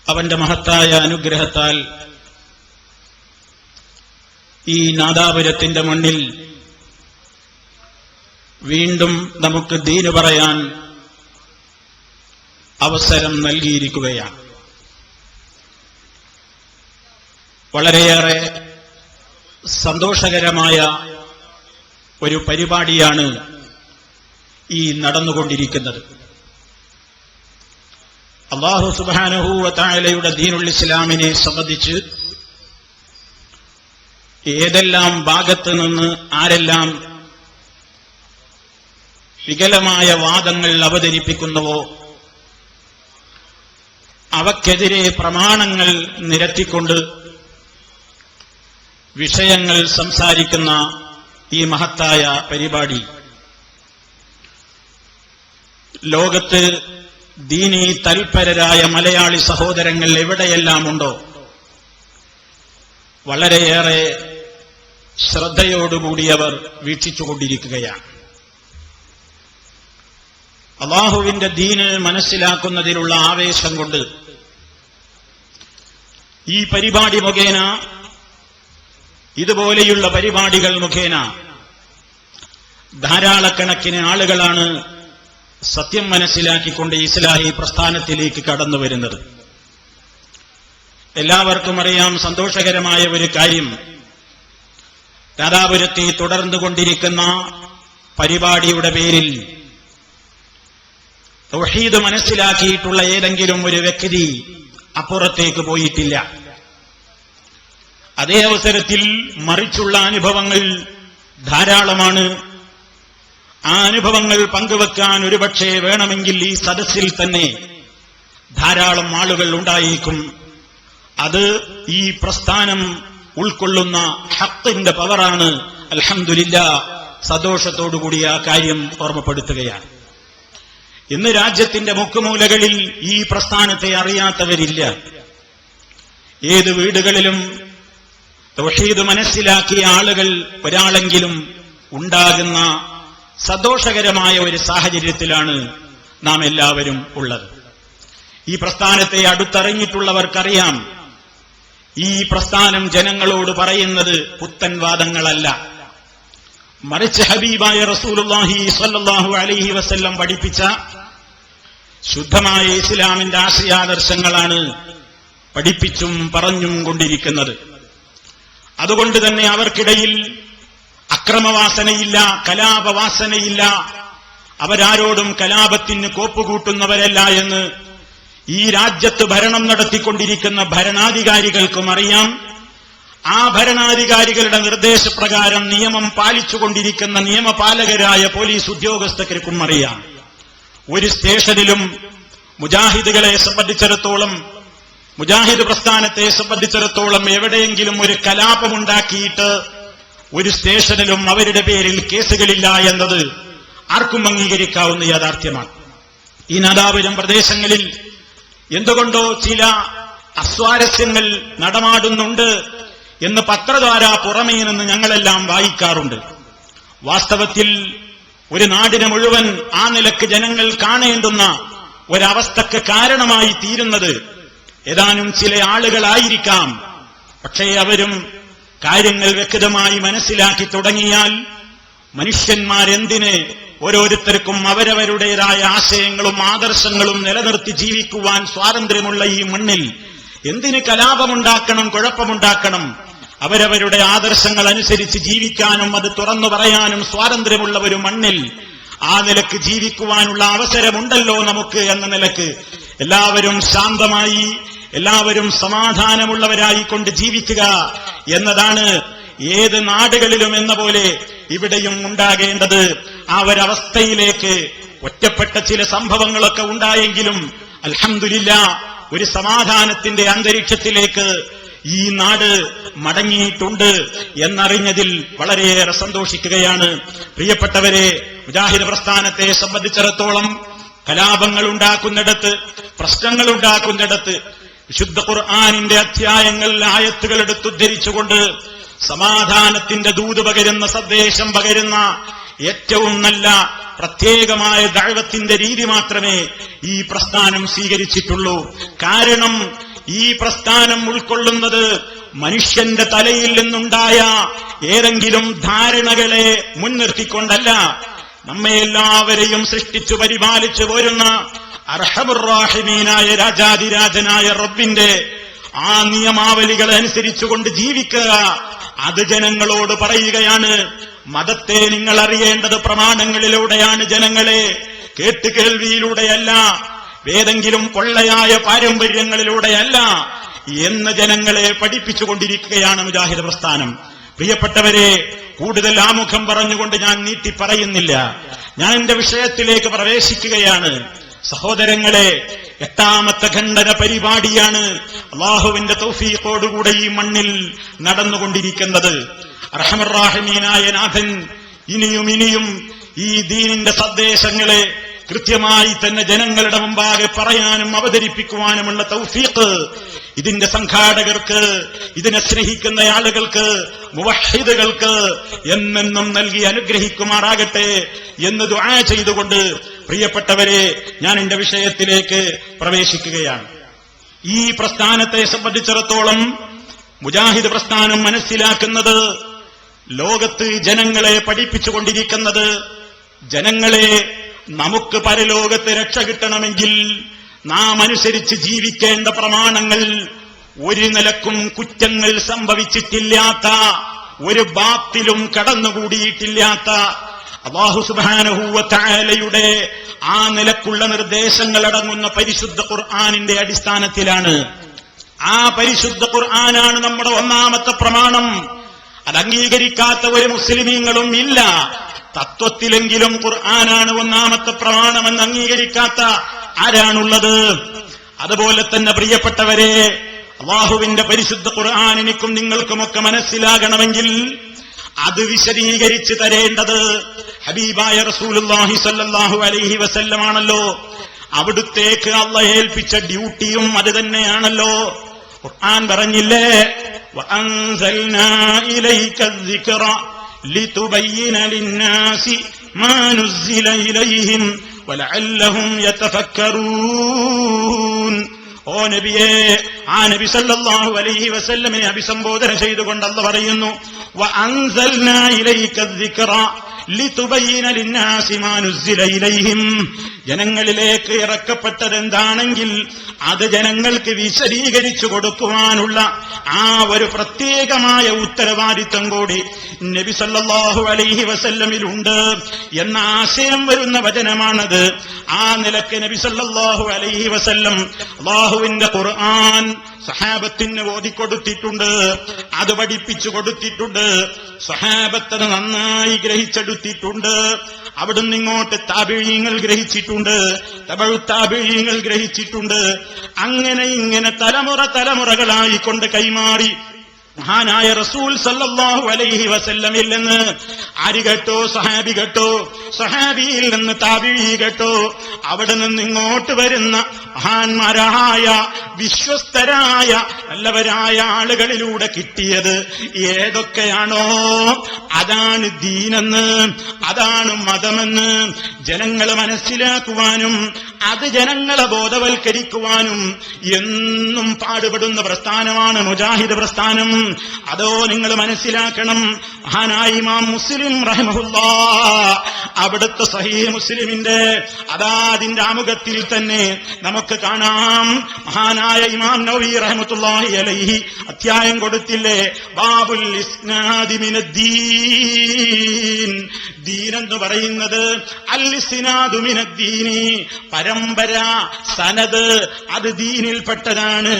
അവന്റെ മഹത്തായ അനുഗ്രഹത്താൽ ഈ നാദാപുരത്തിന്റെ മണ്ണിൽ വീണ്ടും നമുക്ക് ദീന് പറയാൻ അവസരം നൽകിയിരിക്കുകയാണ്. വളരെയേറെ സന്തോഷകരമായ ഒരു പരിപാടിയാണ് ഈ നടന്നുകൊണ്ടിരിക്കുന്നത്. അല്ലാഹു സുബ്ഹാനഹു വ തആലയുടെ ദീനുൽ ഇസ്ലാമിനെ സംബന്ധിച്ച് ഏതെല്ലാം ഭാഗത്ത് നിന്ന് ആരെല്ലാം വികലമായ വാദങ്ങൾ അവതരിപ്പിക്കുന്നുവോ അവക്കെതിരെ പ്രമാണങ്ങൾ നിരത്തിക്കൊണ്ട് വിഷയങ്ങൾ സംസാരിക്കുന്ന ഈ മഹത്തായ പരിപാടി ലോകത്ത് ദീനീ തൽപരരായ മലയാളി സഹോദരങ്ങൾ എവിടെയെല്ലാം ഉണ്ടോ വളരെയേറെ ശ്രദ്ധയോടുകൂടിയവർ വീക്ഷിച്ചുകൊണ്ടിരിക്കുകയാണ്. അല്ലാഹുവിന്റെ ദീന് മനസ്സിലാക്കുന്നതിലുള്ള ആവേശം കൊണ്ട് ഈ പരിപാടി മുഖേന, ഇതുപോലെയുള്ള പരിപാടികൾ മുഖേന ധാരാളക്കണക്കിന് ആളുകളാണ് സത്യം മനസ്സിലാക്കിക്കൊണ്ട് ഇസ്ലാഹി പ്രസ്ഥാനത്തിലേക്ക് കടന്നു വരുന്നത്. എല്ലാവർക്കും അറിയാം, സന്തോഷകരമായ ഒരു കാര്യം, രാധാപുരത്തെ തുടർന്നുകൊണ്ടിരിക്കുന്ന പരിപാടിയുടെ പേരിൽ തൗഹീദ് മനസ്സിലാക്കിയിട്ടുള്ള ഏതെങ്കിലും ഒരു വ്യക്തി അപ്പുറത്തേക്ക് പോയിട്ടില്ല. അതേ അവസരത്തിൽ മറിച്ചുള്ള അനുഭവങ്ങൾ ധാരാളമാണ്. ആ അനുഭവങ്ങൾ പങ്കുവെക്കാൻ ഒരുപക്ഷെ വേണമെങ്കിൽ ഈ സദസ്സിൽ തന്നെ ധാരാളം ആളുകൾ ഉണ്ടായിരിക്കും. അത് ഈ പ്രസ്ഥാനം ഉൾക്കൊള്ളുന്ന ഹഖിന്റെ പവറാണ്. അൽഹംദുലില്ലാഹ്, സന്തോഷത്തോടുകൂടി ആ കാര്യം ഓർമ്മപ്പെടുത്തുകയാണ്. ഇന്ന് രാജ്യത്തിന്റെ മുക്കുമൂലകളിൽ ഈ പ്രസ്ഥാനത്തെ അറിയാത്തവരില്ല. ഏത് വീടുകളിലും തൗഹീദ് മനസ്സിലാക്കിയ ആളുകൾ ഒരാളെങ്കിലും ഉണ്ടാകുന്ന സന്തോഷകരമായ ഒരു സാഹചര്യത്തിലാണ് നാം എല്ലാവരും ഉള്ളത്. ഈ പ്രസ്ഥാനത്തെ അടുത്തറിഞ്ഞിട്ടുള്ളവർക്കറിയാം, ഈ പ്രസ്ഥാനം ജനങ്ങളോട് പറയുന്നത് പുത്തൻവാദങ്ങളല്ല, മറിച്ച് ഹബീബായ റസൂലുള്ളാഹി സ്വല്ലല്ലാഹു അലൈഹി വസല്ലം പഠിപ്പിച്ച ശുദ്ധമായ ഇസ്ലാമിന്റെ ആശയാദർശങ്ങളാണ് പഠിപ്പിച്ചും പറഞ്ഞും കൊണ്ടിരിക്കുന്നത്. അതുകൊണ്ട് തന്നെ അവർക്കിടയിൽ അക്രമവാസനയില്ല, കലാപവാസനയില്ല, അവരാരോടും കലാപത്തിന് കോപ്പുകൂട്ടുന്നവരല്ല എന്ന് ഈ രാജ്യത്ത് ഭരണം നടത്തിക്കൊണ്ടിരിക്കുന്ന ഭരണാധികാരികൾക്കും അറിയാം. ആ ഭരണാധികാരികളുടെ നിർദ്ദേശപ്രകാരം നിയമം പാലിച്ചുകൊണ്ടിരിക്കുന്ന നിയമപാലകരായ പോലീസ് ഉദ്യോഗസ്ഥർക്കും അറിയാം. ഒരു സ്റ്റേഷനിലും മുജാഹിദുകളെ സംബന്ധിച്ചിടത്തോളം, മുജാഹിദ് പ്രസ്ഥാനത്തെ സംബന്ധിച്ചിടത്തോളം എവിടെയെങ്കിലും ഒരു കലാപമുണ്ടാക്കിയിട്ട് ഒരു സ്റ്റേഷനിലും അവരുടെ പേരിൽ കേസുകളില്ല എന്നത് ആർക്കും അംഗീകരിക്കാവുന്ന യാഥാർത്ഥ്യമാണ്. ഈ നാദാപുരം പ്രദേശങ്ങളിൽ എന്തുകൊണ്ടോ ചില അസ്വാരസ്യങ്ങൾ നടമാടുന്നുണ്ട് എന്ന് പത്രദ്വാര പുറമേ നിന്ന് ഞങ്ങളെല്ലാം വായിക്കാറുണ്ട്. വാസ്തവത്തിൽ ഒരു നാടിനെ മുഴുവൻ ആ നിലക്ക് ജനങ്ങൾ കാണേണ്ടുന്ന ഒരവസ്ഥക്ക് കാരണമായി തീരുന്നത് ഏതാനും ചില ആളുകളായിരിക്കാം. പക്ഷേ അവരും കാര്യങ്ങൾ വ്യക്തമായി മനസ്സിലാക്കി തുടങ്ങിയാൽ മനുഷ്യന്മാരെന്തിന് ഓരോരുത്തർക്കും അവരവരുടേതായ ആശയങ്ങളും ആദർശങ്ങളും നിലനിർത്തി ജീവിക്കുവാൻ സ്വാതന്ത്ര്യമുള്ള ഈ മണ്ണിൽ എന്തിന് കലാപമുണ്ടാക്കണം, കുഴപ്പമുണ്ടാക്കണം? അവരവരുടെ ആദർശങ്ങൾ അനുസരിച്ച് ജീവിക്കാനും അത് തുറന്നു പറയാനും സ്വാതന്ത്ര്യമുള്ള ഒരു മണ്ണിൽ ആ നിലക്ക് ജീവിക്കുവാനുള്ള അവസരമുണ്ടല്ലോ നമുക്ക് എന്ന നിലക്ക് എല്ലാവരും ശാന്തമായി, എല്ലാവരും സമാധാനമുള്ളവരായിക്കൊണ്ട് ജീവിക്കുക എന്നതാണ് ഏത് നാടുകളിലും എന്ന പോലെ ഇവിടെയും ഉണ്ടാകേണ്ടത്. ആ ഒരവസ്ഥയിലേക്ക് ഒറ്റപ്പെട്ട ചില സംഭവങ്ങളൊക്കെ ഉണ്ടായെങ്കിലും അൽഹംദുലില്ലാഹ് ഒരു സമാധാനത്തിന്റെ അന്തരീക്ഷത്തിലേക്ക് ഈ നാട് മടങ്ങിയിട്ടുണ്ട് എന്നറിഞ്ഞതിൽ വളരെയേറെ സന്തോഷിക്കുകയാണ്. പ്രിയപ്പെട്ടവരെ, മുജാഹിദ് പ്രസ്ഥാനത്തെ സംബന്ധിച്ചിടത്തോളം കലാപങ്ങൾ ഉണ്ടാക്കുന്നിടത്ത്, പ്രശ്നങ്ങൾ ഉണ്ടാക്കുന്നിടത്ത് വിശുദ്ധ ഖുർആനിന്റെ അധ്യായങ്ങൾ, ആയത്തുകൾ എടുത്തുദ്ധരിച്ചുകൊണ്ട് സമാധാനത്തിന്റെ ദൂത് പകരുന്ന, സന്ദേശം പകരുന്ന ഏറ്റവും നല്ല പ്രത്യേകമായ ദഅവത്തിന്റെ രീതി മാത്രമേ ഈ പ്രസ്ഥാനം സ്വീകരിച്ചിട്ടുള്ളൂ. കാരണം ഈ പ്രസ്ഥാനം ഉൾക്കൊള്ളുന്നത് മനുഷ്യന്റെ തലയിൽ നിന്നുണ്ടായ ഏതെങ്കിലും ധാരണകളെ മുൻനിർത്തിക്കൊണ്ടല്ല, നമ്മെ എല്ലാവരെയും സൃഷ്ടിച്ചു പരിപാലിച്ചു പോരുന്ന അർഹമുർ റഹീമീനായ രാജാതിരാജനായ റബ്ബിന്റെ ആ നിയമാവലികളെ അനുസരിച്ചുകൊണ്ട് ജീവിക്കുക, അത് ജനങ്ങളോട് പറയുകയാണ്. മതത്തെ നിങ്ങൾ അറിയേണ്ടത് പ്രമാണങ്ങളിലൂടെയാണ് ജനങ്ങളെ, കേട്ടുകേൾവിയിലൂടെയല്ല, ഏതെങ്കിലും പൊള്ളയായ പാരമ്പര്യങ്ങളിലൂടെയല്ല എന്ന് ജനങ്ങളെ പഠിപ്പിച്ചുകൊണ്ടിരിക്കുകയാണ് മുജാഹിദ് പ്രസ്ഥാനം. പ്രിയപ്പെട്ടവരെ, കൂടുതൽ ആമുഖം പറഞ്ഞുകൊണ്ട് ഞാൻ നീട്ടി പറയുന്നില്ല. ഞാൻ എന്റെ വിഷയത്തിലേക്ക് പ്രവേശിക്കുകയാണ്. സഹോദരങ്ങളെ, 8ാമത്തെ ഖണ്ഡന പരിപാടിയാണ് അല്ലാഹുവിന്റെ തൗഫീഖോടുകൂടെ ഈ മണ്ണിൽ നടന്നുകൊണ്ടിരിക്കുന്നത്. അർഹമർ റഹീമീനായ നാഥൻ ഇനിയും ഈ ദീനിന്റെ സന്ദേശങ്ങളെ കൃത്യമായി തന്നെ ജനങ്ങളുടെ മുമ്പാകെ പറയാനും അവതരിപ്പിക്കുവാനുമുള്ള തൗഫീഖ് ഇതിന്റെ സംഘാടകർക്ക്, ഇതിനെ സ്നേഹിക്കുന്ന ആളുകൾക്ക്, മുവഹ്ഹിദുകൾക്ക് എന്നെന്നും നൽകി അനുഗ്രഹിക്കുമാറാകട്ടെ എന്ന് ദുആ ചെയ്തുകൊണ്ട് പ്രിയപ്പെട്ടവരെ, ഞാൻ എന്റെ വിഷയത്തിലേക്ക് പ്രവേശിക്കുകയാണ്. ഈ പ്രസ്ഥാനത്തെ സംബന്ധിച്ചിടത്തോളം മുജാഹിദ് പ്രസ്ഥാനം മനസ്സിലാക്കുന്നത്, ലോകത്ത് ജനങ്ങളെ പഠിപ്പിച്ചുകൊണ്ടിരിക്കുന്നത്, ജനങ്ങളെ നമുക്ക് പരലോകത്ത് രക്ഷ കിട്ടണമെങ്കിൽ നാം അനുസരിച്ച് ജീവിക്കേണ്ട പ്രമാണങ്ങൾ, ഒരു നിലക്കും കുറ്റങ്ങൾ സംഭവിച്ചിട്ടില്ലാത്ത, ഒരു ബാത്തിലും കടന്നുകൂടിയിട്ടില്ലാത്ത അല്ലാഹു സുബ്ഹാനഹു വ തആലയുടെ ആ നിലക്കുള്ള നിർദ്ദേശങ്ങൾ അടങ്ങുന്ന പരിശുദ്ധ ഖുർആനിന്റെ അടിസ്ഥാനത്തിലാണ്. ആ പരിശുദ്ധ ഖുർആനാണ് നമ്മുടെ ഒന്നാമത്തെ പ്രമാണം. അത് അംഗീകരിക്കാത്ത ഒരു മുസ്ലിമീങ്ങളും ഇല്ല. തത്വത്തിലെങ്കിലും ഖുർആനാണ് ഒന്നാമത്തെ പ്രമാണമെന്ന് അംഗീകരിക്കാത്ത ആരാണുള്ളത്? അതുപോലെ തന്നെ പ്രിയപ്പെട്ടവരെ, അല്ലാഹുവിന്റെ പരിശുദ്ധ ഖുർആൻ എനിക്കും നിങ്ങൾക്കുമൊക്കെ മനസ്സിലാകണമെങ്കിൽ അത് വിശദീകരിച്ച് തരേണ്ടത് ഹബീബായ റസൂലുള്ളാഹി സ്വല്ലല്ലാഹു അലൈഹി വസല്ലം ആണല്ലോ. അവിടുത്തേക്ക് അല്ലാഹു ഏൽപ്പിച്ച ഡ്യൂട്ടിയും അത് തന്നെയാണല്ലോ. ഖുർആൻ പറഞ്ഞില്ലേ, വഅൻസൽനാ ഇലൈക الذിക്റ ലിതുബയ്യിന ലിന്നാസി മാ നുസ്സില ഇലൈഹിം വലഅല്ലഹും യതഫക്കറൂൻ. ഓ നബിയേ, ആ നബി സല്ലല്ലാഹു അലൈഹി വസല്ലമിനെ അഭിസംബോധന ചെയ്തുകൊണ്ട് അല്ലാഹു പറയുന്നു, വഅൻസൽനാ ഇലൈക الذിക്റ ലിതുബയ്യിന ലിന്നാസി മാ നുസ്സില ഇലൈഹിം. ജനങ്ങളിലേക്ക് ഇറക്കപ്പെട്ടതെന്താണെങ്കിൽ അത് ജനങ്ങൾക്ക് വിശദീകരിച്ചു കൊടുക്കുവാനുള്ള ആ ഒരു പ്രത്യേകമായ ഉത്തരവാദിത്വം കൂടി നബി സല്ലല്ലാഹു അലൈഹി വസല്ലമിലുണ്ട് എന്ന ആശയം വരുന്ന വചനമാണത്. ആ നിലക്ക് നബി സല്ലല്ലാഹു അലൈഹി വസല്ലം അല്ലാഹുവിന്റെ ഖുർആൻ സഹാബത്തിന് ഓതിക്കൊടുത്തിട്ടുണ്ട്, അത് പഠിപ്പിച്ചു കൊടുത്തിട്ടുണ്ട്. സഹാബത്ത് നന്നായി ഗ്രഹിച്ചെടുത്തിട്ടുണ്ട്. അവിടുന്ന് ഇങ്ങോട്ട് താബിഈങ്ങൾ ഗ്രഹിച്ചിട്ടുണ്ട്, തബഉ താബിഈങ്ങൾ ഗ്രഹിച്ചിട്ടുണ്ട്. അങ്ങനെ ഇങ്ങനെ തലമുറകളായിക്കൊണ്ട് കൈമാറി മഹാനായ റസൂൽ സല്ലല്ലാഹു അലൈഹി വസല്ലമിൽ നിന്ന് ആര് കേട്ടോ? സഹാബി കേട്ടോ. സഹാബിയിൽ നിന്ന് താബിഈ കേട്ടോ. അവിടെ നിന്ന് ഇങ്ങോട്ട് വരുന്ന മഹാന്മാരായ വിശ്വസ്തരായ നല്ലവരായ ആളുകളിലൂടെ കിട്ടിയത് ഏതൊക്കെയാണോ അതാണ് ദീനെന്ന്, അതാണ് മതമെന്ന് ജനങ്ങൾ മനസ്സിലാക്കുവാനും അത് ജനങ്ങളെ ബോധവൽക്കരിക്കുവാനും എന്നും പാടുപെടുന്ന പ്രസ്ഥാനമാണ് മുജാഹിദ് പ്രസ്ഥാനം. അതോ നിങ്ങൾ മനസ്സിലാക്കണം, മഹാനായ ഇമാം മുസ്ലിം റഹിമഹുല്ലാഹ് അവിടുത്തെ സഹീഹ് മുസ്ലിമിന്റെ അതിന്റെ ആമുഖത്തിൽ തന്നെ നമുക്ക് കാണാം, മഹാനായ ഇമാം നവവി റഹ്മത്തുള്ളാഹി അലൈഹി അധ്യായം കൊടുത്തില്ലേ, ബാബുൽ ഇസ്നാദി മിനദ്ദീൻ. ദീനെന്ന് പറയുന്നത് അൽ ഇസ്നാദു മിനദ്ദീനി, പരമ്പര, സനദ്, അത് ദീനിൽപ്പെട്ടതാണ്.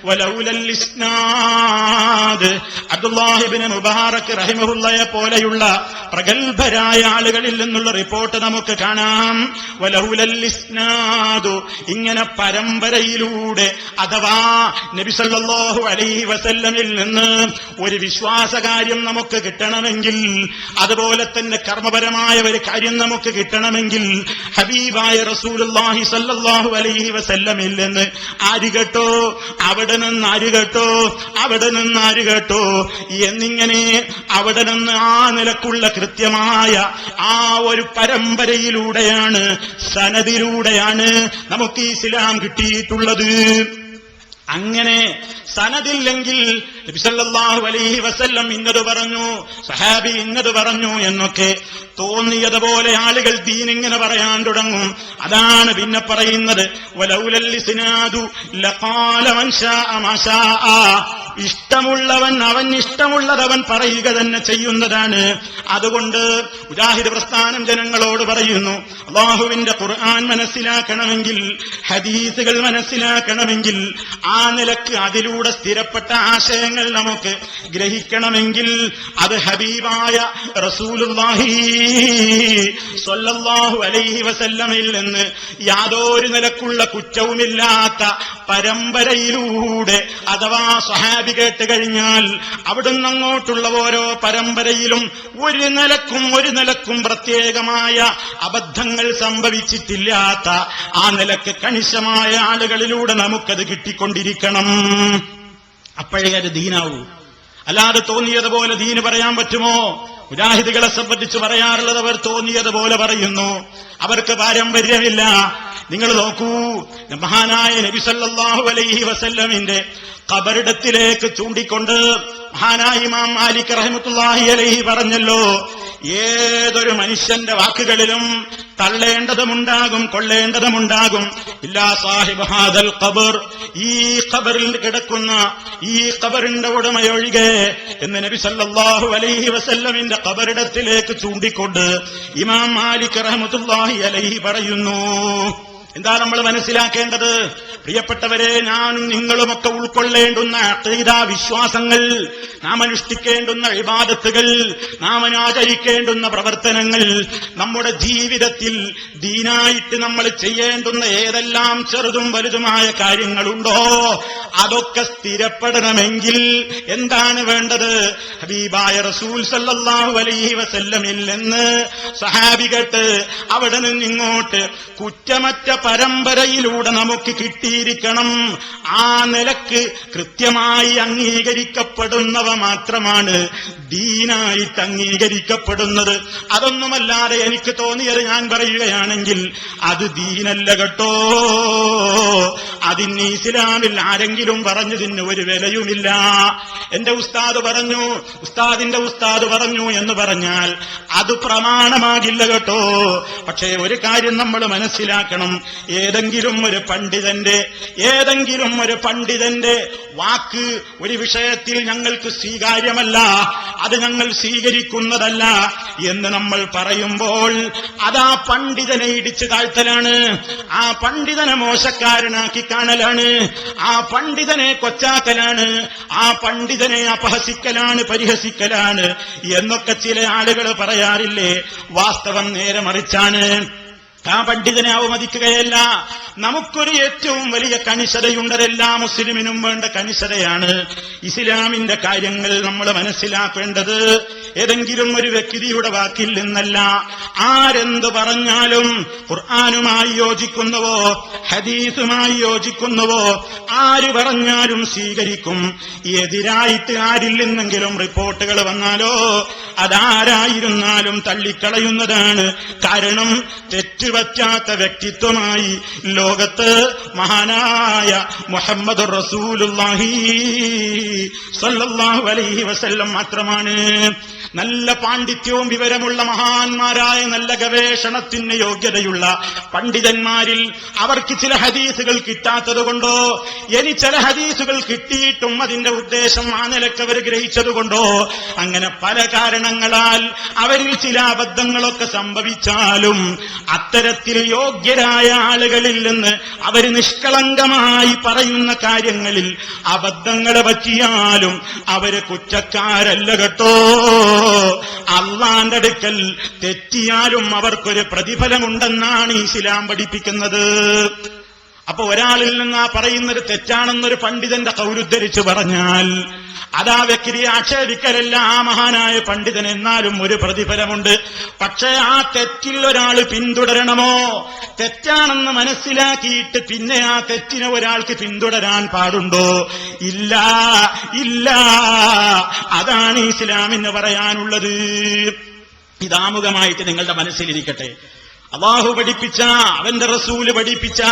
വലൗലൽ ഇസ്നാദ്, അബ്ദുല്ലാഹി ഇബ്നു മുബാറക് റഹിമഹുള്ളയെ പോലെയുള്ള പ്രഗൽഭരായ ആളുകളിൽ നിന്നുള്ള റിപ്പോർട്ട് നമുക്ക് കാണാം. വലൗലൽ ഇസ്നാദു, ഇങ്ങനെ പരമ്പരയിലൂടെ അഥവാ നബി സല്ലല്ലാഹു അലൈഹി വസല്ലമിൽ നിന്ന് ഒരു വിശ്വാസകാര്യം നമുക്ക് കിട്ടണമെങ്കിൽ, അതുപോലെ തന്നെ കർമ്മപരമായ ഒരു കാര്യം നമുക്ക് കിട്ടണമെങ്കിൽ ഹബീബായ റസൂലുള്ളാഹി സല്ലല്ലാഹു അലൈഹി വസല്ലമിൽ നിന്ന് ആര് കേട്ടോ, അവിടെ നിന്ന് ആര് കേട്ടോ, അവിടെ നിന്ന് ആര് കേട്ടോ എന്നിങ്ങനെ അവിടെ നിന്ന് ആ നിലക്കുള്ള കൃത്യമായ ആ ഒരു പരമ്പരയിലൂടെയാണ്, സനദിലൂടെയാണ് നമുക്ക് ഇസ്ലാം കിട്ടിയിട്ടുള്ളത്. അങ്ങനെ സനദില്ലെങ്കിൽ നബി സല്ലല്ലാഹു അലൈഹി വസല്ലം ഇന്നത് പറഞ്ഞു, സഹാബി ഇന്നത് പറഞ്ഞു എന്നൊക്കെ തോന്നിയതുപോലെ ആളുകൾ ദീൻ ഇങ്ങനെ പറയാൻ തുടങ്ങും. അതാണ് പിന്നെ പറയുന്നത്, വലൗലൽ ഇസ്നാദു ലഖാല മൻ ശാഅ മാ ശാഅ. ഇഷ്ടമുള്ളവൻ അവൻ ഇഷ്ടമുള്ളതവൻ പറയുക തന്നെ ചെയ്യുന്നതാണ്. അതുകൊണ്ട് മുജാഹിദ് പ്രസ്ഥാനം ജനങ്ങളോട് പറയുന്നു, അല്ലാഹുവിന്റെ ഖുർആൻ മനസ്സിലാക്കണമെങ്കിൽ, ഹദീസുകൾ മനസ്സിലാക്കണമെങ്കിൽ, ആ നിലക്ക് അതിലൂടെ സ്ഥിരപ്പെട്ട ആശയങ്ങൾ നമുക്ക് ഗ്രഹിക്കണമെങ്കിൽ അത് ഹബീബായ റസൂലുള്ളാഹി സ്വല്ലല്ലാഹു അലൈഹി വസല്ലമയിൽ നിന്ന് യാതൊരു നിലക്കുള്ള കുറ്റവുമില്ലാത്ത പരമ്പരയിലൂടെ, അഥവാ സ്വഹാബി കേട്ട് കഴിഞ്ഞാൽ അവിടുന്ന് അങ്ങോട്ടുള്ള ഓരോ പരമ്പരയിലും ഒരു നിലക്കും പ്രത്യേകമായ അബദ്ധങ്ങൾ സംഭവിച്ചിട്ടില്ലാത്ത ആ നിലക്ക് കണിശമായ ആളുകളിലൂടെ നമുക്കത് കിട്ടിക്കൊണ്ടിരിക്കണം. അപ്പോഴേ അത് ദീനാവൂ. അല്ലാതെ തോന്നിയതുപോലെ ദീന് പറയാൻ പറ്റുമോ? മുജാഹിദുകളെ സംബന്ധിച്ച് പറയാറുള്ളത്, അവർ തോന്നിയതുപോലെ പറയുന്നു, അവർക്ക് പാരമ്പര്യമില്ല. നിങ്ങൾ നോക്കൂ, മഹാനായ നബി സല്ലല്ലാഹു അലൈഹി വസല്ലമിന്റെ ഖബറിടത്തിലേക്ക് ചൂണ്ടിക്കൊണ്ട് മഹാനായ ഇമാം മാലിക് റഹ്മത്തുള്ളാഹി അലൈഹി പറഞ്ഞല്ലോ, ഏതൊരു മനുഷ്യന്റെ വാക്കുകളിലും തള്ളേണ്ടതുമുണ്ടാകും, കൊള്ളേണ്ടതുമുണ്ടാകും. ഇല്ലാ സാഹിബ് ഹാദൽ ഖബർ, ഈ ഖബറിൽ കിടക്കുന്ന ഈ ഖബറിന്റെ ഉടമയൊഴികെ എന്ന് നബി സല്ലല്ലാഹു അലൈഹി വസല്ലമിന്റെ ഖബറിടത്തിലേക്ക് ചൂണ്ടിക്കൊണ്ട് ഇമാം മാലിക് റഹ്മത്തുള്ളാഹി അലൈഹി പറയുന്നു. എന്താ നമ്മൾ മനസ്സിലാക്കേണ്ടത്? പ്രിയപ്പെട്ടവരെ, ഞാനും നിങ്ങളുമൊക്കെ ഉൾക്കൊള്ളേണ്ടുന്ന അഖീദാ വിശ്വാസങ്ങൾ, നാം അനുഷ്ഠിക്കേണ്ടുന്ന ഇബാദത്തുകൾ, നാം ആചരിക്കേണ്ടുന്ന പ്രവർത്തനങ്ങൾ, നമ്മുടെ ജീവിതത്തിൽ ദീനായിട്ട് നമ്മൾ ചെയ്യേണ്ടുന്ന ഏതെല്ലാം ചെറുതും വലുതുമായ കാര്യങ്ങളുണ്ടോ അതൊക്കെ സ്ഥിരപ്പെടണമെങ്കിൽ എന്താണ് വേണ്ടത്? ഹബീബായ റസൂൽ സല്ലല്ലാഹു അലൈഹി വസല്ലമിൽ നിന്ന് സഹാബികൾക്ക് അവിടെ നിന്നിങ്ങോട്ട് കുറ്റമറ്റ പരമ്പരയിലൂടെ നമുക്ക് കിട്ടിയിരിക്കണം. ആ നിലക്ക് കൃത്യമായി അംഗീകരിക്കപ്പെടുന്നവ മാത്രമാണ് ദീനായിട്ട് അംഗീകരിക്കപ്പെടുന്നത്. അതൊന്നുമല്ലാതെ എനിക്ക് തോന്നിയത് ഞാൻ പറയുകയാണെങ്കിൽ അത് ദീനല്ല കേട്ടോ. അതിന് ഇസ്ലാമിൽ ആരെങ്കിലും പറഞ്ഞതിന് ഒരു വിലയുമില്ല. എന്റെ ഉസ്താദ് പറഞ്ഞു, ഉസ്താദിന്റെ ഉസ്താദ് പറഞ്ഞു എന്ന് പറഞ്ഞാൽ അത് പ്രമാണമാകില്ല കേട്ടോ. പക്ഷേ ഒരു കാര്യം നമ്മൾ മനസ്സിലാക്കണം, ഏതെങ്കിലും ഒരു പണ്ഡിതന്റെ വാക്ക് ഒരു വിഷയത്തിൽ ഞങ്ങൾക്ക് സ്വീകാര്യമല്ല, അത് ഞങ്ങൾ സ്വീകരിക്കുന്നതല്ല എന്ന് നമ്മൾ പറയുമ്പോൾ അത് ആ പണ്ഡിതനെ ഇടിച്ചു താഴ്ത്തലാണ്, ആ പണ്ഡിതനെ മോശക്കാരനാക്കി കാണലാണ്, ആ പണ്ഡിതനെ കൊച്ചാക്കലാണ്, ആ പണ്ഡിതനെ അപഹസിക്കലാണ്, പരിഹസിക്കലാണ് എന്നൊക്കെ ചില ആളുകൾ പറയാറില്ലേ? വാസ്തവം നേരെ മറിച്ചാണ്. ആ പണ്ഡിതനെ അവമതിക്കുകയല്ല. നമുക്കൊരു ഏറ്റവും വലിയ കണിശതയുണ്ട്, എല്ലാ മുസ്ലിമിനും വേണ്ട കണിശതയാണ്. ഇസ്ലാമിന്റെ കാര്യങ്ങൾ നമ്മൾ മനസ്സിലാക്കേണ്ടത് ഏതെങ്കിലും ഒരു വ്യക്തിയുടെ വാക്കിൽ നിന്നല്ല. ആരെന്ത് പറഞ്ഞാലും ഖുർആനുമായി യോജിക്കുന്നുവോ ഹദീസുമായി യോജിക്കുന്നുവോ ആര് പറഞ്ഞാലും സ്വീകരിക്കും. എതിരായിട്ട് ആരിൽ നിന്നെങ്കിലും റിപ്പോർട്ടുകൾ വന്നാലോ അതാരായിരുന്നാലും തള്ളിക്കളയുന്നതാണ്. കാരണം തെറ്റുപറ്റാത്ത വ്യക്തിത്വമായി ലോകത്ത് മഹാനായ മുഹമ്മദ് റസൂലുള്ളാഹി സ്വല്ലല്ലാഹു അലൈഹി വസല്ലം മാത്രമാണ്. നല്ല പാണ്ഡിത്യവും വിവരമുള്ള മഹാന്മാരായ നല്ല ഗവേഷണത്തിന് യോഗ്യതയുള്ള പണ്ഡിതന്മാരിൽ അവർക്ക് ചില ഹദീസുകൾ കിട്ടാത്തതുകൊണ്ടോ ഇനി ചില ഹദീസുകൾ കിട്ടിയിട്ടും അതിന്റെ ഉദ്ദേശം ആ നിലക്ക് അവർ ഗ്രഹിച്ചതുകൊണ്ടോ അങ്ങനെ പല കാരണങ്ങളാൽ അവരിൽ ചില അബദ്ധങ്ങളൊക്കെ സംഭവിച്ചാലും അത്തരത്തിൽ യോഗ്യരായ ആളുകളിൽ നിന്ന് അവർ നിഷ്കളങ്കമായി പറയുന്ന കാര്യങ്ങളിൽ അബദ്ധങ്ങളെ പറ്റിയാലും അവര് കുറ്റക്കാരല്ല കേട്ടോ. അള്ളാന്റെ അടുക്കൽ തെറ്റിയാലും അവർക്കൊരു പ്രതിഫലമുണ്ടെന്നാണ് ഇസ്ലാം പഠിപ്പിക്കുന്നത്. അപ്പൊ ഒരാളിൽ നിന്ന് ആ പറയുന്നത് തെറ്റാണെന്നൊരു പണ്ഡിതന്റെ കൗലുദ്ധരിച്ചു പറഞ്ഞാൽ അതാ വ്യക്തിയെ ആക്ഷേപിക്കലല്ല ആ മഹാനായ പണ്ഡിതൻ, എന്നാലും ഒരു പ്രതിഫലമുണ്ട്. പക്ഷേ ആ തെറ്റിൽ ഒരാൾ പിന്തുടരണമോ? തെറ്റാണെന്ന് മനസ്സിലാക്കിയിട്ട് പിന്നെ ആ തെറ്റിനെ ഒരാൾക്ക് പിന്തുടരാൻ പാടുണ്ടോ? ഇല്ല, ഇല്ല. അതാണ് ഇസ്ലാമിന് പറയാനുള്ളത്. ഇതാമുഖമായിട്ട് നിങ്ങളുടെ മനസ്സിലിരിക്കട്ടെ. അല്ലാഹു പഠിപ്പിച്ച, അവന്റെ റസൂല് പഠിപ്പിച്ച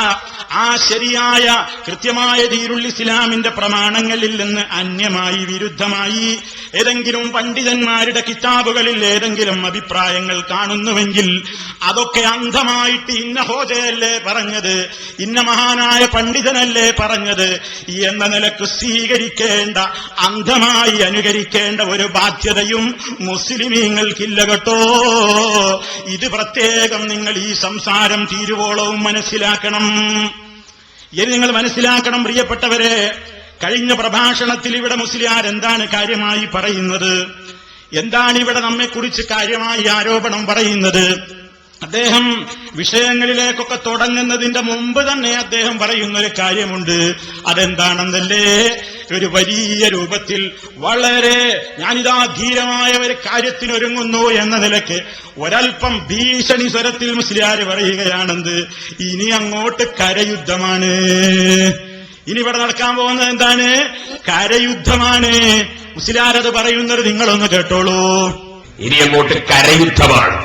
ആ ശരിയായ കൃത്യമായ ദീനുൽ ഇസ്ലാമിന്റെ പ്രമാണങ്ങളിൽ നിന്ന് അന്യമായി, വിരുദ്ധമായി ഏതെങ്കിലും പണ്ഡിതന്മാരുടെ കിതാബുകളിൽ ഏതെങ്കിലും അഭിപ്രായങ്ങൾ കാണുന്നുവെങ്കിൽ അതൊക്കെ അന്ധമായിട്ട് ഇന്ന ഹോജയല്ലേ പറഞ്ഞത്, ഇന്ന മഹാനായ പണ്ഡിതനല്ലേ പറഞ്ഞത് എന്ന നിലക്ക് സ്വീകരിക്കേണ്ട, അന്ധമായി അനുകരിക്കേണ്ട ഒരു ബാധ്യതയും മുസ്ലിമീങ്ങൾക്കില്ല കേട്ടോ. ഇത് പ്രത്യേകം നിങ്ങൾ ഈ സംസാരം തീരുവോളവും മനസ്സിലാക്കണം. ഇനി നിങ്ങൾ മനസ്സിലാക്കണം പ്രിയപ്പെട്ടവരെ, കഴിഞ്ഞ പ്രഭാഷണത്തിൽ ഇവിടെ മുസ്ലിയാർ എന്താണ് കാര്യമായി പറയുന്നത്, എന്താണ് ഇവിടെ നമ്മെക്കുറിച്ച് കാര്യമായി ആരോപണം പറയുന്നത്? അദ്ദേഹം വിഷയങ്ങളിലേക്കൊക്കെ തുടങ്ങുന്നതിന്റെ മുമ്പ് തന്നെ അദ്ദേഹം പറയുന്നൊരു കാര്യമുണ്ട്. അതെന്താണെന്നല്ലേ, ഒരു വലിയ രൂപത്തിൽ വളരെ ഞാനിതാ ധീരമായ ഒരു കാര്യത്തിനൊരുങ്ങുന്നു എന്ന നിലയ്ക്ക് ഒരൽപ്പം ഭീഷണി സ്വരത്തിൽ മുസ്ലിയാർ പറയുകയാണെന്ത്, ഇനി അങ്ങോട്ട് കരയുദ്ധമാണ്. ഇനി ഇവിടെ നടക്കാൻ പോകുന്നത് എന്താണ്? കരയുദ്ധമാണ്. മുസ്ലിയാരത് പറയുന്നത് നിങ്ങളൊന്ന് കേട്ടോളൂ. ഇനി അങ്ങോട്ട് കരയുദ്ധമാണ്,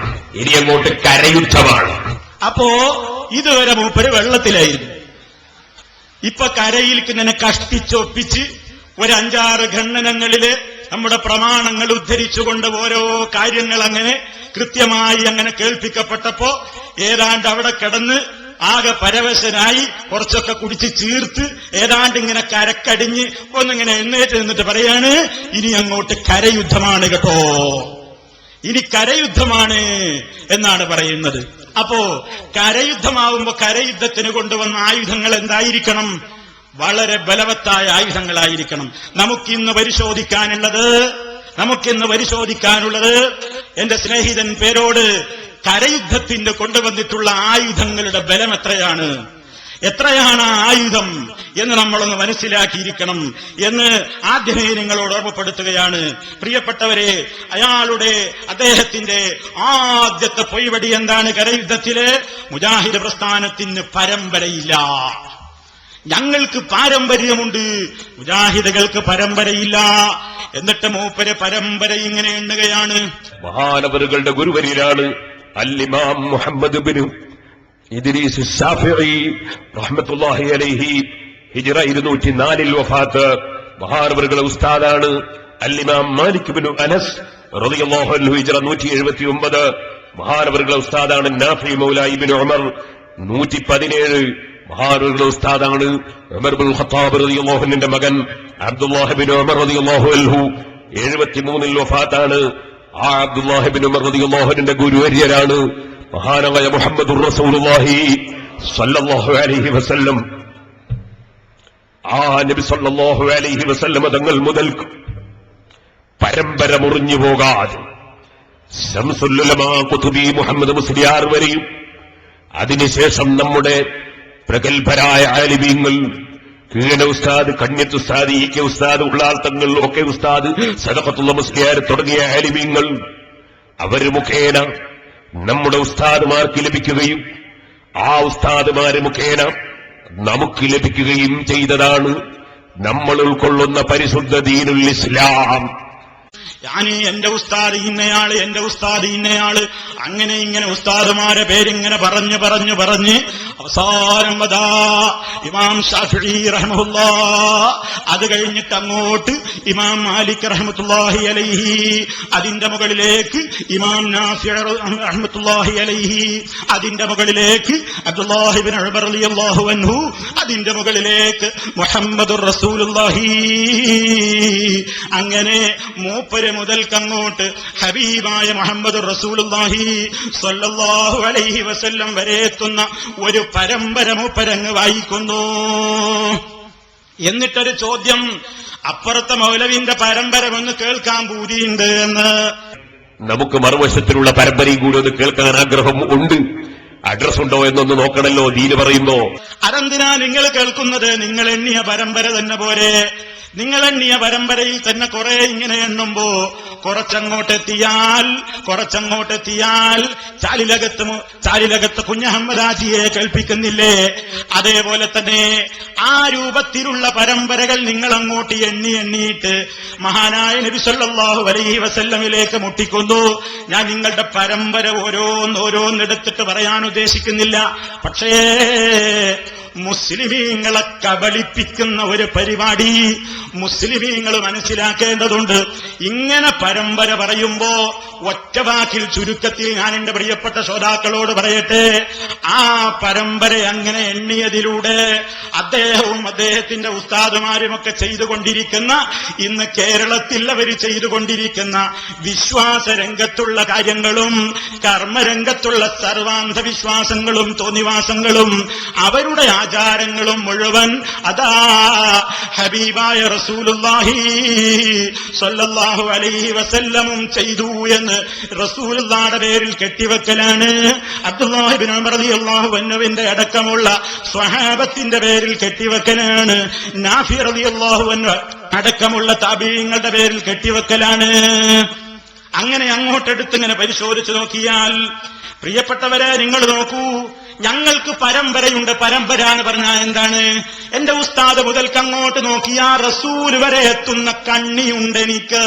ഇനി അങ്ങോട്ട് കരയുദ്ധമാണ്. അപ്പോ ഇതുവരെ മൂപ്പര് വെള്ളത്തിലായിരുന്നു. ഇപ്പൊ കരയിലേക്ക് ഇങ്ങനെ കഷ്ടിച്ചൊപ്പിച്ച് ഒരു 5-6 ഖണ്ഡനങ്ങളില് നമ്മുടെ പ്രമാണങ്ങൾ ഉദ്ധരിച്ചുകൊണ്ട് ഓരോ കാര്യങ്ങൾ അങ്ങനെ കൃത്യമായി അങ്ങനെ കേൾപ്പിക്കപ്പെട്ടപ്പോ ഏതാണ്ട് അവിടെ കിടന്ന് ആകെ പരവശനായി കുറച്ചൊക്കെ കുടിച്ച് ചീർത്ത് ഏതാണ്ട് ഇങ്ങനെ കരക്കടിഞ്ഞ് ഒന്നിങ്ങനെ എഴുന്നേറ്റ് നിന്നിട്ട് പറയാണ്, ഇനി അങ്ങോട്ട് കരയുദ്ധമാണ് കേട്ടോ, ഇനി കരയുദ്ധമാണ് എന്നാണ് പറയുന്നത്. അപ്പോ കരയുദ്ധമാവുമ്പോ കരയുദ്ധത്തിന് കൊണ്ടുവന്ന ആയുധങ്ങൾ എന്തായിരിക്കണം? വളരെ ബലവത്തായ ആയുധങ്ങളായിരിക്കണം. നമുക്കിന്ന് പരിശോധിക്കാനുള്ളത് എന്റെ സ്നേഹിതൻ പേരോട് കരയുദ്ധത്തിന് കൊണ്ടുവന്നിട്ടുള്ള ആയുധങ്ങളുടെ ബലം എത്രയാണ് ആ ആയുധം എന്ന് നമ്മളൊന്ന് മനസ്സിലാക്കിയിരിക്കണം എന്ന് ആദ്യമേ നിങ്ങളോട് ഓർമ്മപ്പെടുത്തുകയാണ്. പ്രിയപ്പെട്ടവരെ, അദ്ദേഹത്തിന്റെ ആദ്യത്തെ പൊയ്വടി എന്താണ്? കരയുദ്ധത്തില് മുജാഹിദ് പ്രസ്ഥാനത്തിന് പരമ്പരയില്ല. ഞങ്ങൾക്ക് പാരമ്പര്യമുണ്ട്, മുജാഹിദുകൾക്ക് പരമ്പരയില്ല. എന്നിട്ട് മൂപ്പര് പരമ്പര ഇങ്ങനെ എണ്ണുകയാണ്. മഹാനവറുകളുടെ ഗുരുവര്യരാണ് അൽ-ഇമാം മുഹമ്മദ് ബിൻ ഇദ്രീസ് ശാഫിഈ റഹ്മത്തുള്ളാഹി അലൈഹി. ഹിജ്റ 204 വഫാത്ത്. മഹാനവറുകളുടെ ഉസ്താദാണ് അൽ-ഇമാം മാലിക് ബിൻ അനസ് റളിയല്ലാഹു അൻഹു. ഹിജ്റ 179. മഹാനവറുകളുടെ ഉസ്താദാണ് നാഫി മൗല ഇബ്നു ഉമർ 117. മഹാനവറുകളുടെ ഉസ്താദാണ് ഉമർ ബിൻ ഖത്താബ് റളിയല്ലാഹു അൻഹുവിന്റെ മകൻ അബ്ദുല്ലാഹി ബിൻ ഉമർ റളിയല്ലാഹു അൻഹു 73 വഫാത്താണ്. ആ അബ്ദുല്ലാഹി ബിൻ ഉമർ റളിയല്ലാഹു അൻഹുവിന്റെ ഗുരുവര്യരാണ് മഹാനായ മുഹമ്മദുർ റസൂലുള്ളാഹി സ്വല്ലല്ലാഹു അലൈഹി വസല്ലം. ആ നബി സ്വല്ലല്ലാഹു അലൈഹി വസല്ലം തങ്ങൾ മുതൽ പരമ്പര മുറിഞ്ഞു പോകാതെ ശംസുൽ ഉലമാ ഖുതുബി മുഹമ്മദ് മുസ്ലിയാർ വരെയും അതിനുശേഷം നമ്മുടെ പ്രഗത്ഭരായ ആലിമീങ്ങൾ, കീഴ ഉസ്താദ്, കണ്യത്ത് ഉസ്താദ്, ഇ കെ ഉസ്താദ്, ഉള്ളാൾ തങ്ങൾ, ഒക്കെ ഉസ്താദ്, സദഖത്തുള്ള മുസ്ലിയാർ തുടങ്ങിയ ആലിമീങ്ങൾ, അവര് മുഖേന നമ്മുടെ ഉസ്താദുമാർക്ക് ലഭിക്കുകയും ആ ഉസ്താദുമാര് മുഖേന നമുക്ക് ലഭിക്കുകയും ചെയ്തതാണ് നമ്മൾ ഉൾക്കൊള്ളുന്ന പരിശുദ്ധ ദീനുൽ ഇസ്ലാം. എന്റെ ഉസ്താദ് ഇന്നയാള് അങ്ങനെ ഇങ്ങനെ ഉസ്താദുമാരെ പേരിങ്ങനെ പറഞ്ഞ് അവസാനം ഇമാം ഷാഫിഈ റഹ്മത്തുള്ളാഹ്, അത് കഴിഞ്ഞിട്ട് അങ്ങോട്ട് ഇമാം മാലിക് റഹ്മത്തുള്ളാഹി അലൈഹി, അതിന്റെ മുകളിലേക്ക് ഇമാം നാഫി റഹ്മത്തുള്ളാഹി അലൈഹി, അതിന്റെ മുകളിലേക്ക് അബ്ദുല്ലാഹി ഇബ്നു ഉമർ റളിയല്ലാഹു അൻഹു, അതിന്റെ മുകളിലേക്ക് മുഹമ്മദുർ റസൂലുള്ളാഹി. അങ്ങനെ മൂപ്പര് മുതൽക്കങ്ങോട്ട് ഹബീബായ മുഹമ്മദുർ റസൂലുള്ളാഹി സ്വല്ലല്ലാഹു അലൈഹി വസല്ലം വരെ എത്തുന്ന ഒരു പരമ്പര മൂപ്പരങ്ങ് വായിക്കുന്നു. എന്നിട്ടൊരു ചോദ്യം, അപ്പുറത്തെ മൗലവിന്റെ പരമ്പര ഒന്ന് കേൾക്കാൻ പൂതിയുണ്ട് എന്ന്. നമുക്ക് മറുവശത്തിലുള്ള പരമ്പരയും കൂടി ഒന്ന് കേൾക്കാൻ ആഗ്രഹം ഉണ്ട്. അഡ്രസ് ഉണ്ടോ എന്നൊന്ന് നോക്കണല്ലോ ദീന് പറയുമ്പോ. അതെന്തിനാ നിങ്ങൾ കേൾക്കുന്നത്? നിങ്ങൾ എണ്ണിയ പരമ്പര തന്നെ പോരെ. നിങ്ങൾ എണ്ണിയ പരമ്പരയിൽ തന്നെ കുറെ ഇങ്ങനെ എണ്ണുമ്പോ കുറച്ചങ്ങോട്ടെത്തിയാൽ ചാലിലകത്ത് കുഞ്ഞഹമ്മദാജിയെ കേൾപ്പിക്കുന്നില്ലേ? അതേപോലെ തന്നെ ആ രൂപത്തിലുള്ള പരമ്പരകൾ നിങ്ങൾ അങ്ങോട്ട് എണ്ണിയിട്ട് മഹാനായ നബി സല്ലല്ലാഹു അലൈഹി വസല്ലമിലേക്ക് മുട്ടിക്കുന്നു. ഞാൻ നിങ്ങളുടെ പരമ്പര ഓരോന്നെടുത്തിട്ട് പറയാൻ ഉദ്ദേശിക്കുന്നില്ല. പക്ഷേ മുസ്ലിമീങ്ങളെ കബളിപ്പിക്കുന്ന ഒരു പരിപാടി മുസ്ലിമീങ്ങൾ മനസ്സിലാക്കേണ്ടതുണ്ട്. ഇങ്ങനെ പരമ്പര പറയുമ്പോ ഒറ്റവാക്കിൽ ചുരുക്കത്തിൽ ഞാൻ എന്റെ പ്രിയപ്പെട്ട ശ്രോതാക്കളോട് പറയട്ടെ, ആ പരമ്പര അങ്ങനെ എണ്ണിയതിലൂടെ അദ്ദേഹവും അദ്ദേഹത്തിന്റെ ഉസ്താദുമാരുമൊക്കെ ചെയ്തുകൊണ്ടിരിക്കുന്ന, ഇന്ന് കേരളത്തിൽ അവർ ചെയ്തുകൊണ്ടിരിക്കുന്ന വിശ്വാസരംഗത്തുള്ള കാര്യങ്ങളും കർമ്മരംഗത്തുള്ള സർവാന്ധവിശ്വാസങ്ങളും തോന്നിവാസങ്ങളും അവരുടെ ആചാരങ്ങളും മുഴുവൻ അതാ ഹബീബായ റസൂലുള്ളാഹി സ്വല്ലല്ലാഹു അലൈഹി വസല്ലമും ചെയ്തു എന്ന് റസൂലുള്ളാഹിയുടെ പേരിൽ കെട്ടിവെക്കലാണ്. അബ്ദുല്ലാഹി ഇബ്നു ഉമർ റളിയല്ലാഹു അൻഹുവിന്റെ അടക്കമുള്ള സ്വഹാബത്തിന്റെ പേരിൽ കെട്ടിവെക്കലാണ്. നാഫി റളിയല്ലാഹു അൻഹു അടക്കമുള്ള താബീങ്ങളുടെ പേരിൽ കെട്ടിവെക്കലാണ്. അങ്ങനെ അങ്ങോട്ടെടുത്തിങ്ങനെ പരിശോധിച്ചു നോക്കിയാൽ പ്രിയപ്പെട്ടവരെ, നിങ്ങൾ നോക്കൂ, ഞങ്ങൾക്ക് പരമ്പരയുണ്ട്. പരമ്പര എന്ന് പറഞ്ഞാൽ എന്താണ്? എന്റെ ഉസ്താദ് മുതൽക്ക് അങ്ങോട്ട് നോക്കിയാ റസൂൽ വരെ എത്തുന്ന കണ്ണിയുണ്ട് എനിക്ക്.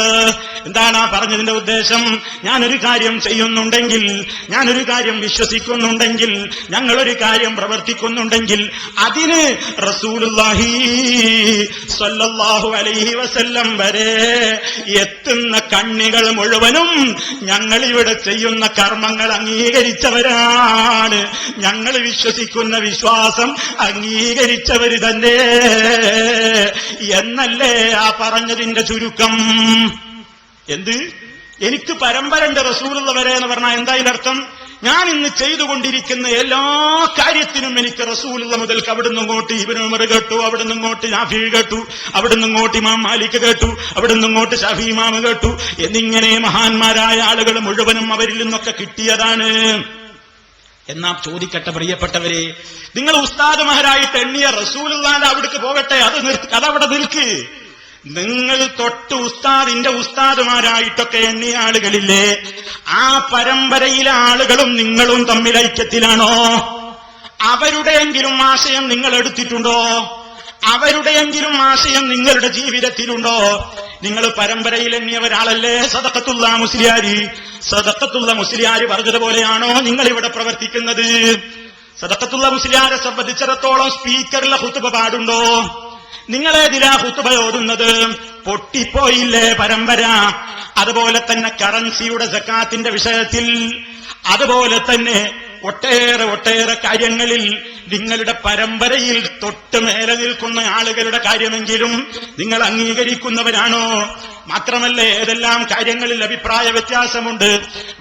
എന്താണ് ആ പറഞ്ഞതിന്റെ ഉദ്ദേശം? ഞാനൊരു കാര്യം ചെയ്യുന്നുണ്ടെങ്കിൽ, ഞാനൊരു കാര്യം വിശ്വസിക്കുന്നുണ്ടെങ്കിൽ, ഞങ്ങളൊരു കാര്യം പ്രവർത്തിക്കുന്നുണ്ടെങ്കിൽ അതിന് റസൂലുള്ളാഹി സ്വല്ലല്ലാഹു അലൈഹി വസല്ലം വരെ എത്തുന്ന കണ്ണികൾ മുഴുവനും ഞങ്ങളിവിടെ ചെയ്യുന്ന കർമ്മങ്ങൾ അംഗീകരിച്ചവരാണ്. ഞങ്ങൾ വിശ്വസിക്കുന്ന വിശ്വാസം അംഗീകരിച്ചവർ തന്നെ എന്നല്ലേ ആ പറഞ്ഞതിന്റെ ചുരുക്കം? എന്ത്? എനിക്ക് പരമ്പരന്റെ റസൂലുള്ള വരെ എന്ന് പറഞ്ഞാൽ എന്താ ഇതിനർത്ഥം? ഞാൻ ഇന്ന് ചെയ്തുകൊണ്ടിരിക്കുന്ന എല്ലാ കാര്യത്തിനും എനിക്ക് റസൂലുള്ള മുതൽക്ക് അവിടുന്ന് ഇങ്ങോട്ട് ഇബ്നു ഉമർ കേട്ടു, അവിടുന്ന് ഇങ്ങോട്ട് നാഫി കേട്ടു, അവിടുന്ന് ഇങ്ങോട്ട് ഇമാം മാലിക് കേട്ടു, അവിടുന്ന് ഇങ്ങോട്ട് ഷാഫി ഇമാം കേട്ടു എന്നിങ്ങനെ മഹാന്മാരായ ആളുകൾ മുഴുവനും അവരിൽ നിന്നൊക്കെ കിട്ടിയതാണ്. എന്നാ ചോദിക്കട്ടെ പ്രിയപ്പെട്ടവരെ, നിങ്ങൾ ഉസ്താദുമാരായിട്ട് എണ്ണിയ റസൂലുള്ളാഹിന്റെ അവിടേക്ക് പോകട്ടെ, അതവിടെ നിൽക്ക്. നിങ്ങൾ തൊട്ട് ഉസ്താദിന്റെ ഉസ്താദുമാരായിട്ടൊക്കെ എണ്ണിയ ആളുകളില്ലേ, ആ പരമ്പരയിലെ ആളുകളും നിങ്ങളും തമ്മിൽ ഐക്യത്തിലാണോ? അവരുടെയെങ്കിലും ആശയം നിങ്ങൾ എടുത്തിട്ടുണ്ടോ? അവരുടെയെങ്കിലും ആശയം നിങ്ങളുടെ ജീവിതത്തിലുണ്ടോ? നിങ്ങൾ പരമ്പരയിൽ എണ്ണിയ ഒരാളല്ലേ സദഖത്തുള്ള മുസ്ലിയാരി. സദഖത്തുള്ള മുസ്ലിയാരി പറഞ്ഞതുപോലെയാണോ നിങ്ങൾ ഇവിടെ പ്രവർത്തിക്കുന്നത്? സദഖത്തുള്ള മുസ്ലിയാരെ സംബന്ധിച്ചിടത്തോളം സ്പീക്കറിലെ ഖുതുബ പാടുണ്ടോ? നിങ്ങളേതിലാ ഖുതുബ ഓതുന്നത്? പൊട്ടിപ്പോയില്ലേ പരമ്പര? അതുപോലെ തന്നെ കറൻസിയുടെ സക്കാത്തിന്റെ വിഷയത്തിൽ, അതുപോലെ തന്നെ ഒട്ടേറെ കാര്യങ്ങളിൽ നിങ്ങളുടെ പരമ്പരയിൽ തൊട്ട് മേലെ നിൽക്കുന്ന ആളുകളുടെ കാര്യമെങ്കിലും നിങ്ങൾ അംഗീകരിക്കുന്നവരാണോ? മാത്രമല്ല, ഏതെല്ലാം കാര്യങ്ങളിൽ അഭിപ്രായ വ്യത്യാസമുണ്ട്.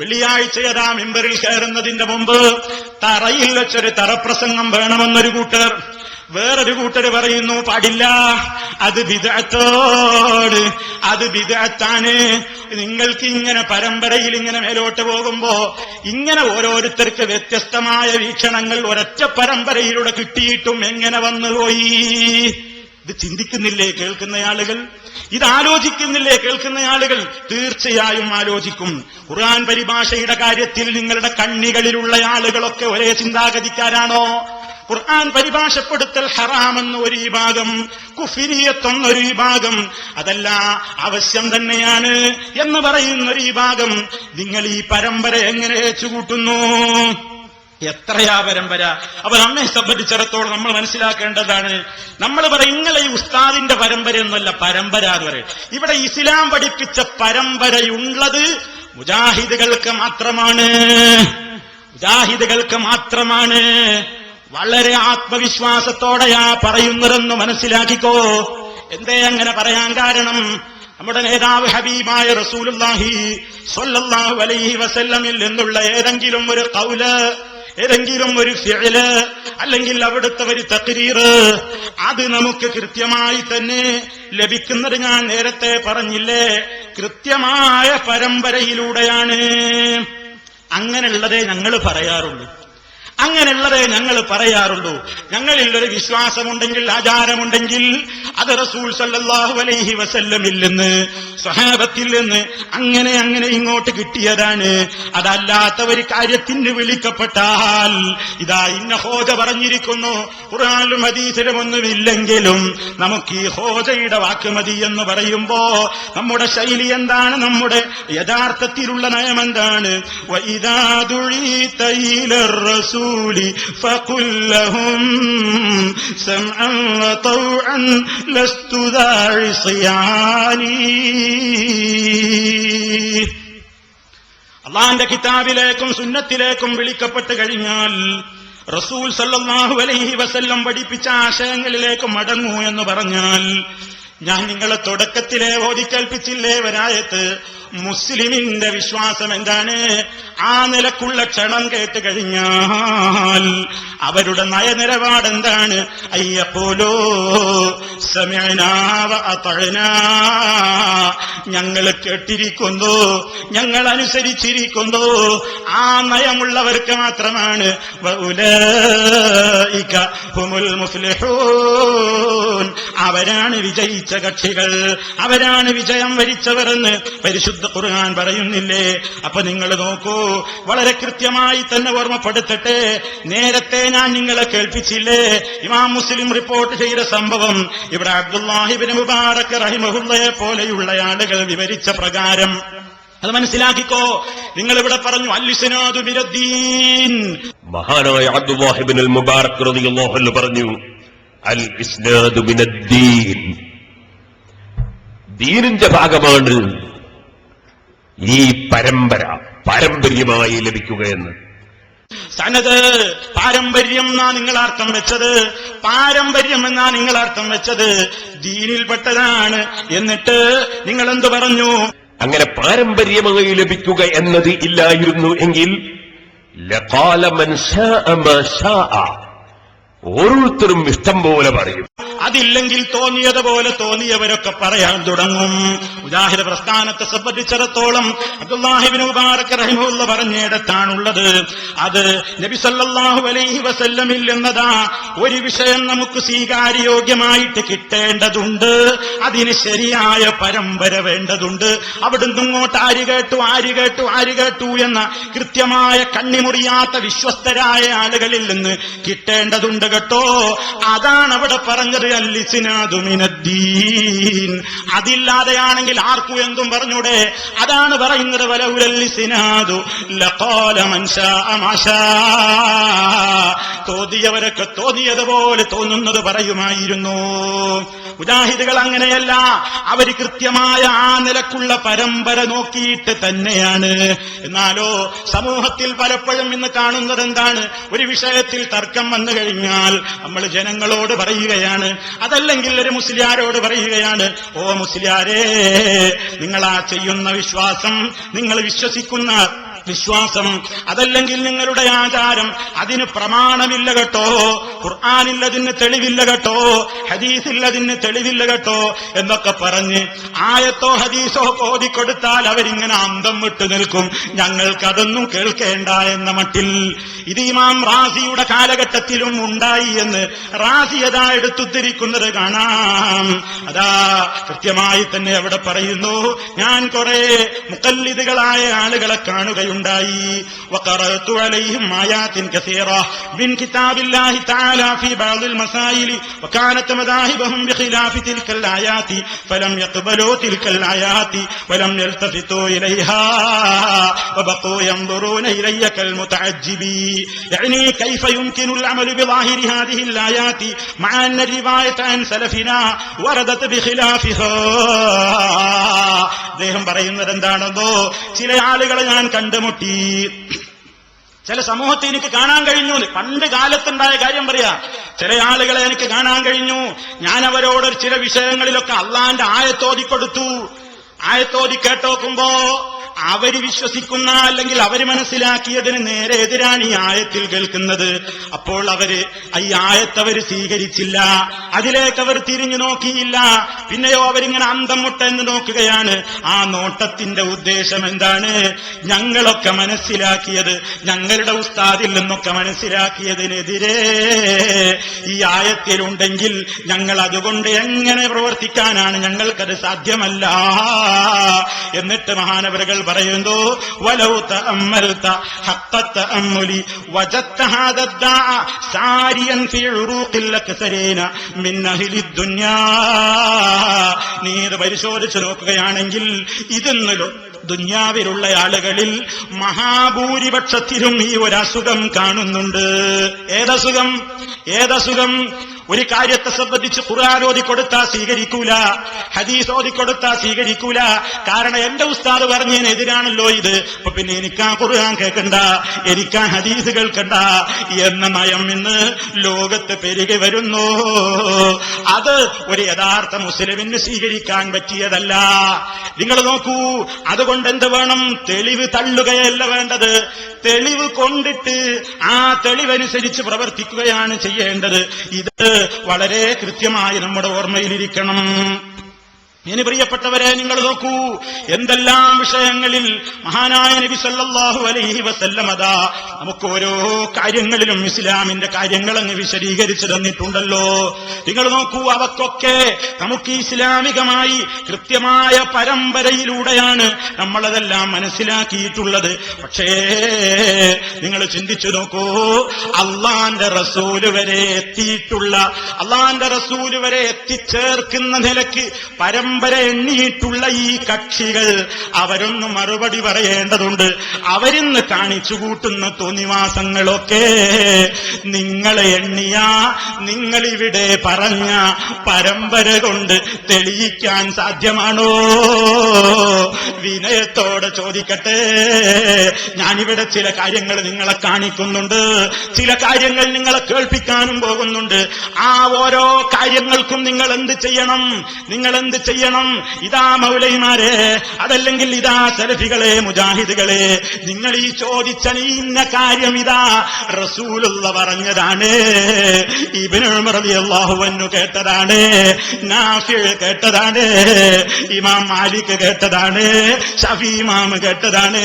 വെള്ളിയാഴ്ചയതാ മിമ്പറിൽ കയറുന്നതിന്റെ മുമ്പ് തറയിൽ വെച്ചൊരു തറപ്രസംഗം വേണമെന്നൊരു കൂട്ടർ, വേറൊരു കൂട്ടർ പറയുന്നു പാടില്ല, അത് ബിദ്അത്തോട്, അത് ബിദ്അത്താണ്. നിങ്ങൾക്ക് ഇങ്ങനെ പരമ്പരയിൽ ഇങ്ങനെ മേലോട്ട് പോകുമ്പോ ഇങ്ങനെ ഓരോരുത്തർക്ക് വ്യത്യസ്തമായ വീക്ഷണങ്ങൾ ഒരൊറ്റ പരമ്പരയിലൂടെ കിട്ടിയിട്ടും എങ്ങനെ വന്നുപോയി? ഇത് ചിന്തിക്കുന്നില്ലേ കേൾക്കുന്ന ആളുകൾ? ഇത് ആലോചിക്കുന്നില്ലേ കേൾക്കുന്ന ആളുകൾ? തീർച്ചയായും ആലോചിക്കും. ഖുർആൻ പരിഭാഷയുടെ കാര്യത്തിൽ നിങ്ങളുടെ കണ്ണികളിലുള്ള ആളുകളൊക്കെ ഒരേ ചിന്താഗതിക്കാരാണോ? ഖുർആൻ പരിഭാഷപ്പെടുത്തൽ ഹറാമെന്ന് ഒരു വിഭാഗം, കുഫിരിയത്തൊന്നൊരു വിഭാഗം, അതല്ല ആവശ്യം തന്നെയാണ് എന്ന് പറയുന്ന ഒരു വിഭാഗം. നിങ്ങൾ ഈ പരമ്പര എങ്ങനെ വെച്ചുകൂട്ടുന്നു? എത്രയാ പരമ്പര? അപ്പൊ നമ്മെ സംബന്ധിച്ചിടത്തോളം നമ്മൾ മനസ്സിലാക്കേണ്ടതാണ്, നമ്മൾ പറയും ഇങ്ങളെ ഈ ഉസ്താദിന്റെ പരമ്പരയൊന്നുമല്ല പരമ്പര എന്ന് പറയും. ഇവിടെ ഇസ്ലാം പഠിപ്പിച്ച പരമ്പരയുള്ളത് മുജാഹിദുകൾക്ക് മാത്രമാണ്, മുജാഹിദുകൾക്ക് മാത്രമാണ്. വളരെ ആത്മവിശ്വാസത്തോടെയാ പറയുന്നതെന്ന് മനസ്സിലാക്കിക്കോ. എന്തേ അങ്ങനെ പറയാൻ കാരണം? നമ്മുടെ നേതാവ് ഹബീബായ റസൂലുള്ളാഹി സ്വല്ലല്ലാഹു അലൈഹി വസല്ലമിൽ നിന്നുള്ള ഏതെങ്കിലും ഒരു ഖൗല്, ഏതെങ്കിലും ഒരു ഫിഅല്, അല്ലെങ്കിൽ അവിടുത്തെ ഒരു തഖ്രീർ, അത് നമുക്ക് കൃത്യമായി തന്നെ ലഭിക്കുന്നത് ഞാൻ നേരത്തെ പറഞ്ഞില്ലേ, കൃത്യമായ പരമ്പരയിലൂടെയാണ്. അങ്ങനെയുള്ളതേ ഞങ്ങൾ പറയാറുള്ളൂ. അങ്ങനെയുള്ളതേ ഞങ്ങൾ പറയാറുള്ളൂ. ഞങ്ങളിൽ ഒരു വിശ്വാസമുണ്ടെങ്കിൽ, ആചാരമുണ്ടെങ്കിൽ അത് റസൂൽ സല്ലല്ലാഹു അലൈഹി വസല്ലമിൽ നിന്ന്, സ്വഹാബത്തിൽ നിന്ന് അങ്ങനെ ഇങ്ങോട്ട് കിട്ടിയതാണ്. അതല്ലാത്ത ഒരു കാര്യത്തിന് വിളിക്കപ്പെട്ടാൽ ഇതാ ഇന്ന ഹോജ പറഞ്ഞിരിക്കുന്നു, ഖുർആനിലും ഹദീസിലും ഒന്നുമില്ലെങ്കിലും നമുക്ക് ഈ ഹോജയുടെ വാക്ക് മതി എന്ന് പറയുമ്പോ നമ്മുടെ ശൈലി എന്താണ്, നമ്മുടെ യഥാർത്ഥത്തിലുള്ള നയം എന്താണ്? വഇദാ ദുഈത ഇലർ റസൂലി ഫഖുൽ ലഹും സമഅൻ വതൗഅൻ ലസ്തു ദാഇസിയാനി. അല്ലാഹുവിന്റെ കിതാബിലേക്കും സുന്നത്തിലേക്കും വിളിക്കപ്പെട്ട് കഴിഞ്ഞാൽ റസൂൽ സല്ലല്ലാഹു അലൈഹി വസല്ലം പഠിപ്പിച്ച ആശയങ്ങളിലേക്ക് മടങ്ങൂ എന്ന് പറഞ്ഞാൽ, ഞാൻ നിങ്ങളെ തുടക്കത്തിലെ ഓതിക്കേൽപ്പിച്ചില്ലേ ഒരായത്ത്, മുസ്ലിമിന്റെ വിശ്വാസം എന്താണ്? ആ നിലക്കുള്ള ക്ഷണം കേട്ട് കഴിഞ്ഞാൽ അവരുടെ നയനിലപാട് എന്താണ്? അയ്യപ്പോലോ സമിഅനാ വഅതഅനാ, ഞങ്ങൾ കേട്ടിരിക്കുന്നു, ഞങ്ങൾ അനുസരിച്ചിരിക്കുന്നു. ആ നയമുള്ളവർക്ക് മാത്രമാണ് വഉലൈക ഹുമുൽ മുഫ്ലിഹൂൻ, അവരാണ് വിജയിച്ച കക്ഷികൾ, അവരാണ് വിജയം വരിച്ചവരെന്ന് പരിശുദ്ധ ഖുർആൻ പറയുന്നില്ലേ? അപ്പൊ നിങ്ങൾ നോക്കൂ, വളരെ കൃത്യമായി തന്നെ ഓർമ്മപ്പെടുത്തട്ടെ. നേരത്തെ ഞാൻ നിങ്ങളെ കേൾപ്പിച്ചില്ലേ ഇമാം മുസ്ലിം റിപ്പോർട്ട് ചെയ്ത സംഭവം? ഇവിടെ അബ്ദുല്ലാഹി ഇബ്നു മുബാറക് റഹിമഹുള്ളയെ പോലെയുള്ള ആളുകൾ വിവരിച്ച പ്രകാരം അത് മനസ്സിലാക്കിക്കോ. നിങ്ങൾ ഇവിടെ പറഞ്ഞു അൽ-ഇസ്നാദു മിനദ്ദീൻ. മഹാനായ അബ്ദുല്ലാഹി ഇബ്നുൽ മുബാറക് റളിയല്ലാഹു അൻഹു പറഞ്ഞു, അൽ-ഇസ്നാദു മിനദ്ദീൻ, ദീനിന്റെ ഭാഗമാണ് ഈ പാരമ്പര്യമായി ലഭിക്കുകയെന്ന്. സനത് പാരമ്പര്യം എന്നാ നിങ്ങൾ അർത്ഥം വെച്ചത്, പാരമ്പര്യം എന്നാ നിങ്ങൾ അർത്ഥം വെച്ചത്, ദീനിൽപ്പെട്ടതാണ്. എന്നിട്ട് നിങ്ങൾ എന്തു പറഞ്ഞു? അങ്ങനെ പാരമ്പര്യമായി ലഭിക്കുക എന്നത് ഇല്ലായിരുന്നു എങ്കിൽ ലഖാല മൻ ശാഅ മാ ശാഅ, ഓരോരുത്തരും ഇഷ്ടം പോലെ പറയും. അതില്ലെങ്കിൽ തോന്നിയതുപോലെ തോന്നിയവരൊക്കെ പറയാൻ തുടങ്ങും. മുജാഹിദ് പ്രസ്ഥാനത്തെ സംബന്ധിച്ചിടത്തോളം അബ്ദുല്ലാഹി ഇബ്നു മുബാറക് റഹിമഹുള്ള പറഞ്ഞിടത്താണുള്ളത്. അത് നബി സല്ലല്ലാഹു അലൈഹി വസല്ലമിൽ എന്നതാ ഒരു വിഷയം നമുക്ക് സ്വീകാര്യോഗ്യമായിട്ട് കിട്ടേണ്ടതുണ്ട്, അതിന് ശരിയായ പരമ്പര വേണ്ടതുണ്ട്. അവിടുന്ന് ഇങ്ങോട്ട് ആര് കേട്ടു എന്ന കൃത്യമായ കണ്ണിമുറിയാത്ത വിശ്വസ്തരായ ആളുകളിൽ നിന്ന് കിട്ടേണ്ടതുണ്ട് കേട്ടോ. അതാണ് അവിടെ പറഞ്ഞത് അൽ-ഇസ്നാദു മിനദ്ദീൻ. അതില്ലാതെയാണെങ്കിൽ ആർക്കും എന്തും പറഞ്ഞൂടെ? അതാണ് പറയുന്നത് വലൗലൽ ഇസ്നാദു ലഖാല മൻ ശാഅ മാ ശാഅ, തോന്നിയവരൊക്കെ തോന്നിയതുപോലെ തോന്നുന്നത് പറയുമായിരുന്നു. മുജാഹിദുകൾ അങ്ങനെയല്ല, അവര് കൃത്യമായ ആ നിലക്കുള്ള പരമ്പര നോക്കിയിട്ട് തന്നെയാണ്. എന്നാലോ സമൂഹത്തിൽ പലപ്പോഴും ഇന്ന് കാണുന്നത് എന്താണ്? ഒരു വിഷയത്തിൽ തർക്കം വന്നു കഴിഞ്ഞാൽ നമ്മൾ ജനങ്ങളോട് പറയുകയാണ്, അതല്ലെങ്കിൽ ഒരു മുസ്ലിയാരോട് പറയുകയാണ്, ഓ മുസ്ലിയാരേ, നിങ്ങളാ ചെയ്യുന്ന വിശ്വാസം, നിങ്ങൾ വിശ്വസിക്കുന്ന വിശ്വാസം, അതല്ലെങ്കിൽ നിങ്ങളുടെ ആചാരം, അതിന് പ്രമാണമില്ല കേട്ടോ, ഖുർആനില്ലതിന് തെളിവില്ല കേട്ടോ, ഹദീസില്ലതിന് തെളിവില്ല കേട്ടോ എന്നൊക്കെ പറഞ്ഞ് ആയത്തോ ഹദീസോ ഓതിക്കൊടുത്താൽ അവരിങ്ങനെ അന്തം വിട്ടു നിൽക്കും. ഞങ്ങൾക്കതൊന്നും കേൾക്കേണ്ട എന്ന മട്ടിൽ. ഇത് ഇമാം റാസിയുടെ കാലഘട്ടത്തിലും ഉണ്ടായി എന്ന് റാസി അതാ എടുത്തുദ്ധരിക്കുന്നത് കാണാം. അതാ കൃത്യമായി തന്നെ അവിടെ പറയുന്നു. ഞാൻ കുറെ മുഖല്ലിദുകളായ ആളുകളെ കാണുകയുണ്ടായി. വഖറഅതു അലൈഹിം ആയാത്തിൻ കസീറ മിൻ കിതാബില്ലാഹി തആല ഫീ ബഅദിൽ മസായിലി വകാനത് മദാഹിബുഹും ബിഖിലാഫി തിൽക്കൽ ആയാതി ഫലം യഖ്ബലൂ തിൽക്കൽ ആയാതി വലം യൽതഫിതു ഇലൈഹാ വബഖൂ യൻദുറൂന ഇലയ്യ കൽ മുതഅജ്ജിബി. يعني كيف يمكن العمل بظاهر هذه الآيات مع أن الرواية عن سلفنا وردت بخلافها. അദ്ദേഹം പറയുന്നത് എന്താണെന്നോ, ചില ആളുകളെ ഞാൻ കണ്ടുമുട്ടി, ചില സമൂഹത്തെ എനിക്ക് കാണാൻ കഴിഞ്ഞു. പണ്ട് കാലത്തുണ്ടായ കാര്യം പറയാ. ചില ആളുകളെ എനിക്ക് കാണാൻ കഴിഞ്ഞു. ഞാൻ അവരോട് ചില വിഷയങ്ങളിലൊക്കെ അള്ളാന്റെ ആയത്തോതി കൊടുത്തു. ആയത്തോതി കേട്ടോക്കുമ്പോ അവര് വിശ്വസിക്കുന്ന അല്ലെങ്കിൽ അവര് മനസ്സിലാക്കിയതിന് നേരെ എതിരാണ് ഈ ആയത്തിൽ കേൾക്കുന്നത്. അപ്പോൾ ഈ ആയത്ത് അവര് സ്വീകരിച്ചില്ല, അതിലേക്ക് അവർ തിരിഞ്ഞു നോക്കിയില്ല. പിന്നെയോ അവരിങ്ങനെ അന്തം മുട്ടെന്ന് നോക്കുകയാണ്. ആ നോട്ടത്തിന്റെ ഉദ്ദേശം എന്താണ്? ഞങ്ങളൊക്കെ മനസ്സിലാക്കിയത്, ഞങ്ങളുടെ ഉസ്താദിൽ നിന്നൊക്കെ മനസ്സിലാക്കിയതിനെതിരെ ഈ ആയത്തിലുണ്ടെങ്കിൽ ഞങ്ങൾ അതുകൊണ്ട് എങ്ങനെ പ്രവർത്തിക്കാനാണ്? ഞങ്ങൾക്കത് സാധ്യമല്ല. എന്നിട്ട് മഹാനവറുകൾ പറയുന്നു, വലൗ തഅമ്മൽത ഹഖ്ഖ തഅമ്മുലി വജദ്ത ഹാദ ദാഅ സാരിയൻ ഫീ ഉറൂഖിൽ അക്സരീന മിൻ അഹ്ലി ദുനിയാ. നീ ഇത് പരിശോധിച്ചു നോക്കുകയാണെങ്കിൽ ഇതിന്ന് ദുനിയാവിലുള്ള ആളുകളിൽ മഹാഭൂരിപക്ഷത്തിലും ഈ ഒരസുഖം കാണുന്നുണ്ട്. ഏതസുഖം? ഒരു കാര്യത്തെ സംബന്ധിച്ച് ഖുർആൻ ഓതിക്കൊടുത്താൽ സ്വീകരിക്കൂല, ഹദീസ് ഓതിക്കൊടുത്താൽ സ്വീകരിക്കൂല. കാരണം എന്റെ ഉസ്താദ് പറഞ്ഞതിനെതിരാണല്ലോ ഇത്, അപ്പൊ പിന്നെ എനിക്കാ ഖുർആൻ കേൾക്കണ്ട, എനിക്കാ ഹദീസ് കേൾക്കണ്ട എന്ന നയം ഇന്ന് ലോകത്ത് പെരുകി വരുന്നു. അത് ഒരു യഥാർത്ഥ മുസ്ലിമിന് സ്വീകരിക്കാൻ പറ്റിയതല്ല. നിങ്ങൾ നോക്കൂ, അതുകൊണ്ട് എന്ത് വേണം? തെളിവ് തള്ളുകയല്ല വേണ്ടത്, തെളിവ് കൊണ്ടിട്ട് ആ തെളിവനുസരിച്ച് പ്രവർത്തിക്കുകയാണ് ചെയ്യേണ്ടത്. ഇത് വളരെ കൃത്യമായി നമ്മുടെ ഓർമ്മയിലിരിക്കണം. ഇനി പ്രിയപ്പെട്ടവരെ, നിങ്ങൾ നോക്കൂ, എന്തെല്ലാം വിഷയങ്ങളിൽ മഹാനായ നബി സല്ലല്ലാഹു അലൈഹി വസല്ലം അതാ നമുക്ക് ഓരോ കാര്യങ്ങളിലും ഇസ്ലാമിന്റെ കാര്യങ്ങൾ അങ്ങ് വിശദീകരിച്ചു തന്നിട്ടുണ്ടല്ലോ. നിങ്ങൾ നോക്കൂ, അവക്കൊക്കെ നമുക്ക് ഇസ്ലാമികമായി കൃത്യമായ പരമ്പരയിലൂടെയാണ് നമ്മളതെല്ലാം മനസ്സിലാക്കിയിട്ടുള്ളത്. പക്ഷേ നിങ്ങൾ ചിന്തിച്ചു നോക്കൂ, അള്ളാന്റെ റസൂല് വരെ എത്തിയിട്ടുള്ള, അള്ളാന്റെ റസൂല് വരെ എത്തിച്ചേർക്കുന്ന നിലയ്ക്ക് പരമ്പര എണ്ണിയിട്ടുള്ള ഈ കക്ഷികൾ അവരൊന്ന് മറുപടി പറയേണ്ടതുണ്ട്. അവരിന്ന് കാണിച്ചു കൂട്ടുന്ന തോന്നിവാസങ്ങളൊക്കെ നിങ്ങളെ എണ്ണിയ, നിങ്ങളിവിടെ പറഞ്ഞ പരമ്പര കൊണ്ട് തെളിയിക്കാൻ സാധ്യമാണോ? വിനയത്തോടെ ചോദിക്കട്ടെ. ഞാനിവിടെ ചില കാര്യങ്ങൾ നിങ്ങളെ കാണിക്കുന്നുണ്ട്, ചില കാര്യങ്ങൾ നിങ്ങളെ കേൾപ്പിക്കാനും പോകുന്നുണ്ട്. ആ ഓരോ കാര്യങ്ങൾക്കും നിങ്ങൾ എന്ത് ചെയ്യണം? ഇതാ മൗലൈമാരെ, അതല്ലെങ്കിൽ ഇതാ സലഫികളെ, മുജാഹിദുകളെ, നിങ്ങൾ ഈ ചോദിച്ച ഇന്ന കാര്യം ഇതാ റസൂലുള്ള പറഞ്ഞതാണ്, ഇബ്നു ഉമർ റളിയല്ലാഹു അൻഹു കേട്ടതാണ്, നാഫി കേട്ടതാണ്, ഇമാം മാലിക് കേട്ടതാണ്, ഷഫീ ഇമാം കേട്ടതാണ്.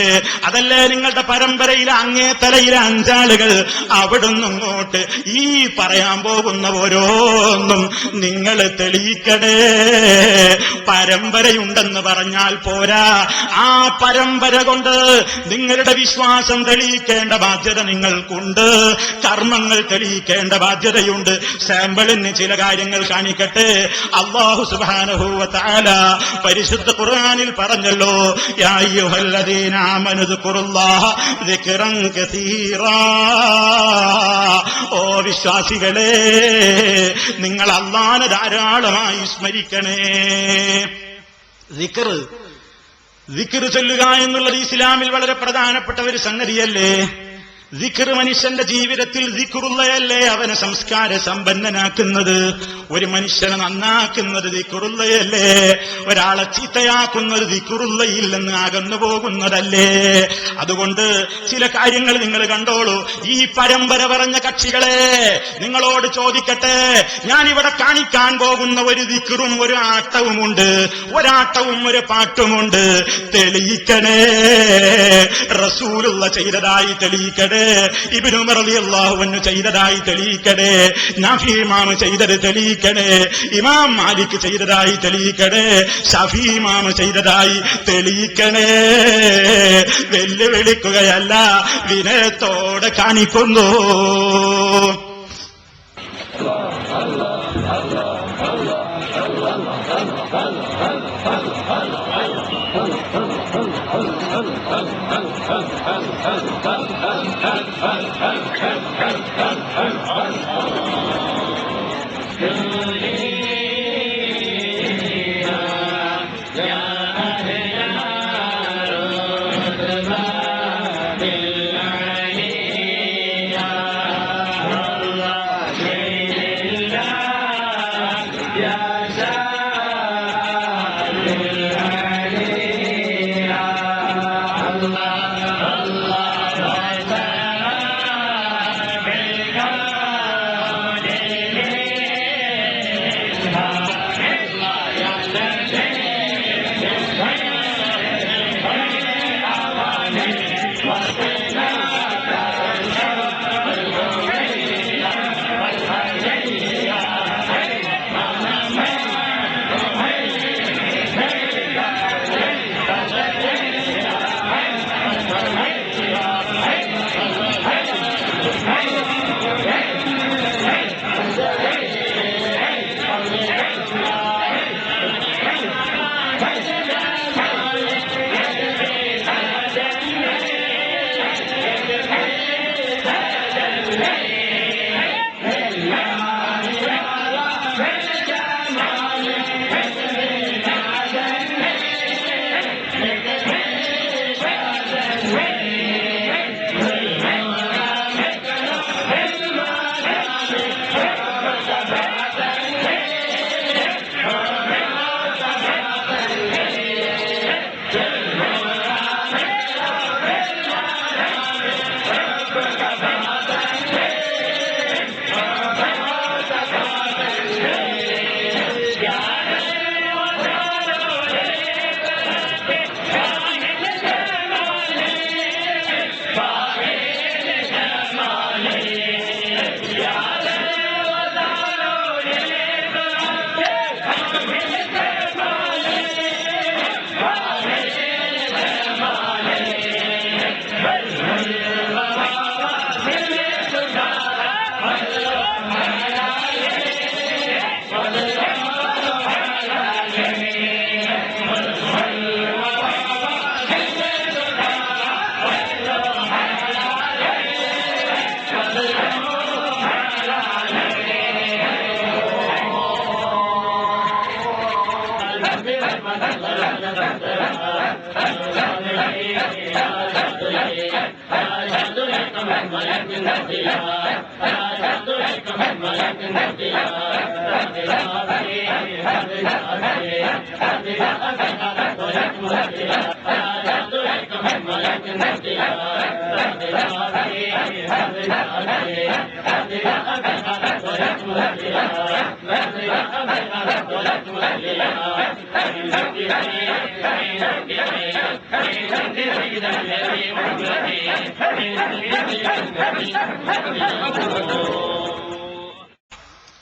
അതല്ലേ നിങ്ങളുടെ പരമ്പരയിലെ അങ്ങേ തലയിലെ 5 ആളുകൾ അവിടുന്ന് ഇങ്ങോട്ട് ഈ പറയാൻ പോകുന്ന ഓരോന്നും നിങ്ങൾ തെളിയിക്കണേ. പരമ്പരയുണ്ടെന്ന് പറഞ്ഞാൽ പോരാ, ആ പരമ്പര കൊണ്ട് നിങ്ങളുടെ വിശ്വാസം തെളിയിക്കേണ്ട ബാധ്യത നിങ്ങൾക്കുണ്ട്, കർമ്മങ്ങൾ തെളിയിക്കേണ്ട ബാധ്യതയുണ്ട്. സാമ്പിളിന് ചില കാര്യങ്ങൾ കാണിക്കട്ടെ. അല്ലാഹു സുബ്ഹാനഹു വ തആല പരിശുദ്ധ ഖുർആനിൽ പറഞ്ഞല്ലോ, യാ അയ്യുഹല്ലദീന ആമനു ദുകുറുല്ലാഹ ദിക്റൻ കസീറാ. ഓ വിശ്വാസികളെ, നിങ്ങൾ അല്ലാഹുവിനെ ധാരാളമായി സ്മരിക്കണേ. ദിക്ർ ചൊല്ലുക എന്നുള്ളത് ഇസ്ലാമിൽ വളരെ പ്രധാനപ്പെട്ട ഒരു സംഗതിയല്ലേ? ദിക്ർ മനുഷ്യന്റെ ജീവിതത്തിൽ ദിക്റുള്ളയല്ലേ അവനെ സംസ്കാര സമ്പന്നനാക്കുന്നത്? ഒരു മനുഷ്യനെ നന്നാക്കുന്നത് ദിക്റുള്ളയല്ലേ? ഒരാളെ ചീത്തയാക്കുന്നത് ദിക്റുള്ളയിൽ നിന്ന് അകന്നു പോകുന്നതല്ലേ? അതുകൊണ്ട് ചില കാര്യങ്ങൾ നിങ്ങൾ കണ്ടോളൂ. ഈ പരമ്പര പറഞ്ഞ കക്ഷികളെ, നിങ്ങളോട് ചോദിക്കട്ടെ, ഞാനിവിടെ കാണിക്കാൻ പോകുന്ന ഒരു ദിക്റും ഒരു ആട്ടവുമുണ്ട്, ഒരാട്ടവും ഒരു പാട്ടുമുണ്ട്. തെളിയിക്കണേ. റസൂലുള്ള ചെയ്തതായി തെളിയിക്കണേ, ഇബ്നു ഉമർ റളിയല്ലാഹു അൻഹു ചെയ്തതായി തെളിയിക്കണേ, നാഫി ഇമാം ചെയ്തത് തെളിയിക്കണേ, ഇമാം മാലിക് ചെയ്തതായി തെളിയിക്കണേ, ഷഫീ ഇമാം ചെയ്തതായി തെളിയിക്കണേ. വെല്ലുവിളിക്കുകയല്ല, വിനയത്തോടെ കാണിക്കുന്നു.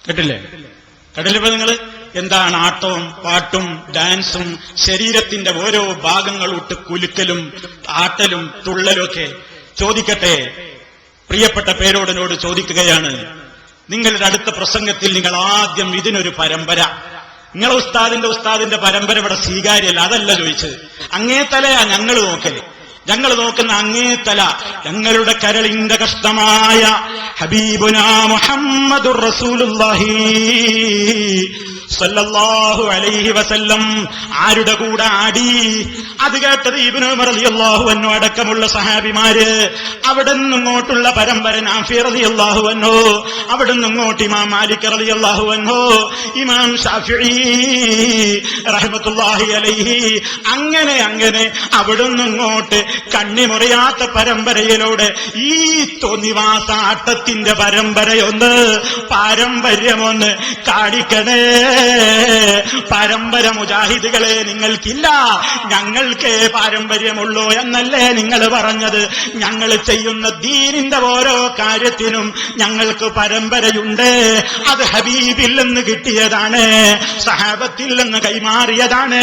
കേട്ടില്ലേ? കേട്ടില്ലേ? നിങ്ങള് എന്താണ് ആട്ടവും പാട്ടും ഡാൻസും ശരീരത്തിന്റെ ഓരോ ഭാഗങ്ങൾ ഇട്ട് കുലുക്കലും ആട്ടലും തുള്ളലും ഒക്കെ. ചോദിക്കട്ടെ, പ്രിയപ്പെട്ട പേരോടനോട് ചോദിക്കുകയാണ്, നിങ്ങളുടെ അടുത്ത പ്രസംഗത്തിൽ നിങ്ങൾ ആദ്യം ഇതിനൊരു പരമ്പര, നിങ്ങളെ ഉസ്താദിന്റെ പരമ്പര ഇവിടെ സ്വീകാര്യമല്ല, അതല്ല ചോദിച്ചത്. അങ്ങേത്തലയാ ഞങ്ങൾ നോക്കല്. ഞങ്ങൾ നോക്കുന്ന അങ്ങേത്തല ഞങ്ങളുടെ കരളിന്റെ കഷ്ടമായ ഹബീബുനാ മുഹമ്മദുർ റസൂലുള്ളാഹി സല്ലല്ലാഹു അലൈഹി വസല്ലം ആരുടെ കൂടെ ആടി? അത് കേട്ടത് ഇബ്നു ഉമർ റളിയല്ലാഹു അൻഹു അടക്കമുള്ള സഹാബിമാര്. അവിടെ നിന്നിങ്ങോട്ടുള്ള പരമ്പര നാഫി റളിയല്ലാഹു അൻഹു, അവിടെ നിന്നിങ്ങോട്ട് ഇമാം മാലിക് റളിയല്ലാഹു അൻഹു, ഇമാം ഷാഫിഈ റഹ്മത്തുള്ളാഹി അലൈഹി, അങ്ങനെ അങ്ങനെ അവിടെ നിന്നിങ്ങോട്ട് കണ്ണിമുറിയാത്ത പരമ്പരയിലൂടെ ഈ തോന്നിവാസ ആട്ടത്തിന്റെ പാരമ്പര്യമൊന്ന് കാണിക്കണേ. പരമ്പര മുജാഹിദുകളെ നിങ്ങൾക്കില്ല, ഞങ്ങൾക്ക് പാരമ്പര്യമുള്ളൂ എന്നല്ലേ നിങ്ങൾ പറഞ്ഞത്? ഞങ്ങൾ ചെയ്യുന്ന ദീനിന്റെ ഓരോ കാര്യത്തിനും ഞങ്ങൾക്ക് പരമ്പരയുണ്ട്. അത് ഹബീബിൽ നിന്ന് കിട്ടിയതാണ്, സഹാബത്തിൽ നിന്ന് കൈമാറിയതാണ്.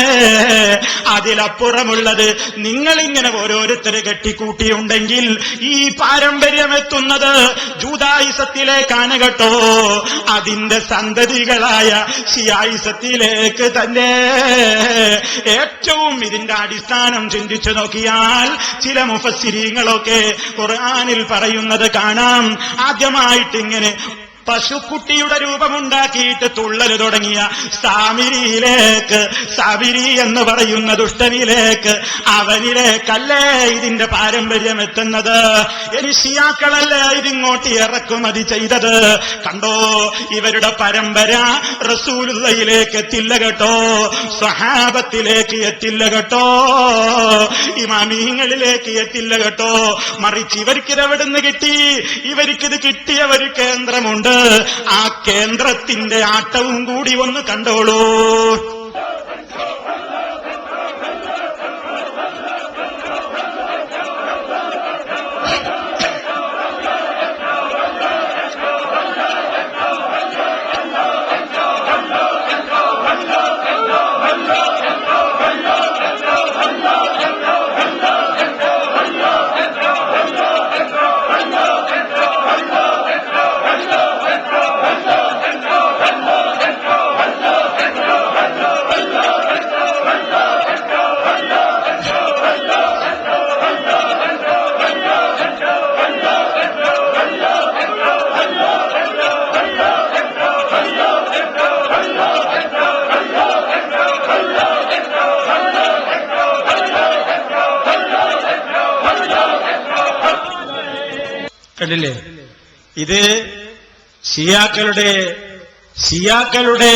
അതിലപ്പുറമുള്ളത് നിങ്ങളിങ്ങനെ ഓരോരുത്തരെ കെട്ടിക്കൂട്ടിയുണ്ടെങ്കിൽ ഈ പാരമ്പര്യം എത്തുന്നത് ജൂദായിസത്തിലേക്കാണ് കേട്ടോ. അതിന്റെ സന്തതികളായ ഷിയായിസത്തിലേക്ക് തന്നെ. ഏറ്റവും ഇതിന്റെ അടിസ്ഥാനം ചിന്തിച്ചു നോക്കിയാൽ ചില മുഫസ്സിരീങ്ങളൊക്കെ ഖുർആനിൽ പറയുന്നത് കാണാം. ആദ്യമായിട്ട് ഇങ്ങനെ പശുക്കുട്ടിയുടെ രൂപമുണ്ടാക്കിയിട്ട് തുള്ളല് തുടങ്ങിയ സാമിരി എന്ന് പറയുന്ന ദുഷ്ടനിലേക്ക്, അവനിലേക്കല്ലേ ഇതിന്റെ പാരമ്പര്യം എത്തുന്നത്. ഇനി ഷിയാക്കളല്ലേ ഇതിങ്ങോട്ട് ഇറക്കുമതി ചെയ്തത്. കണ്ടോ, ഇവരുടെ പരമ്പര റസൂലുള്ളാഹിയിലേക്ക് എത്തില്ല കേട്ടോ, സ്വഹാബത്തിലേക്ക് എത്തില്ല കേട്ടോ, ഇമാമിങ്ങളിലേക്ക് എത്തില്ല കേട്ടോ. മറിച്ച് ഇവർക്കിത് എവിടുന്ന് കിട്ടി? ഇവർക്കിത് കിട്ടിയ ഒരു കേന്ദ്രമുണ്ട്. ആ കേന്ദ്രത്തിന്റെ ആട്ടവും കൂടി ഒന്ന് കണ്ടോളൂ. കണ്ടില്ലേ? ഇത് ഷിയാക്കളുടെ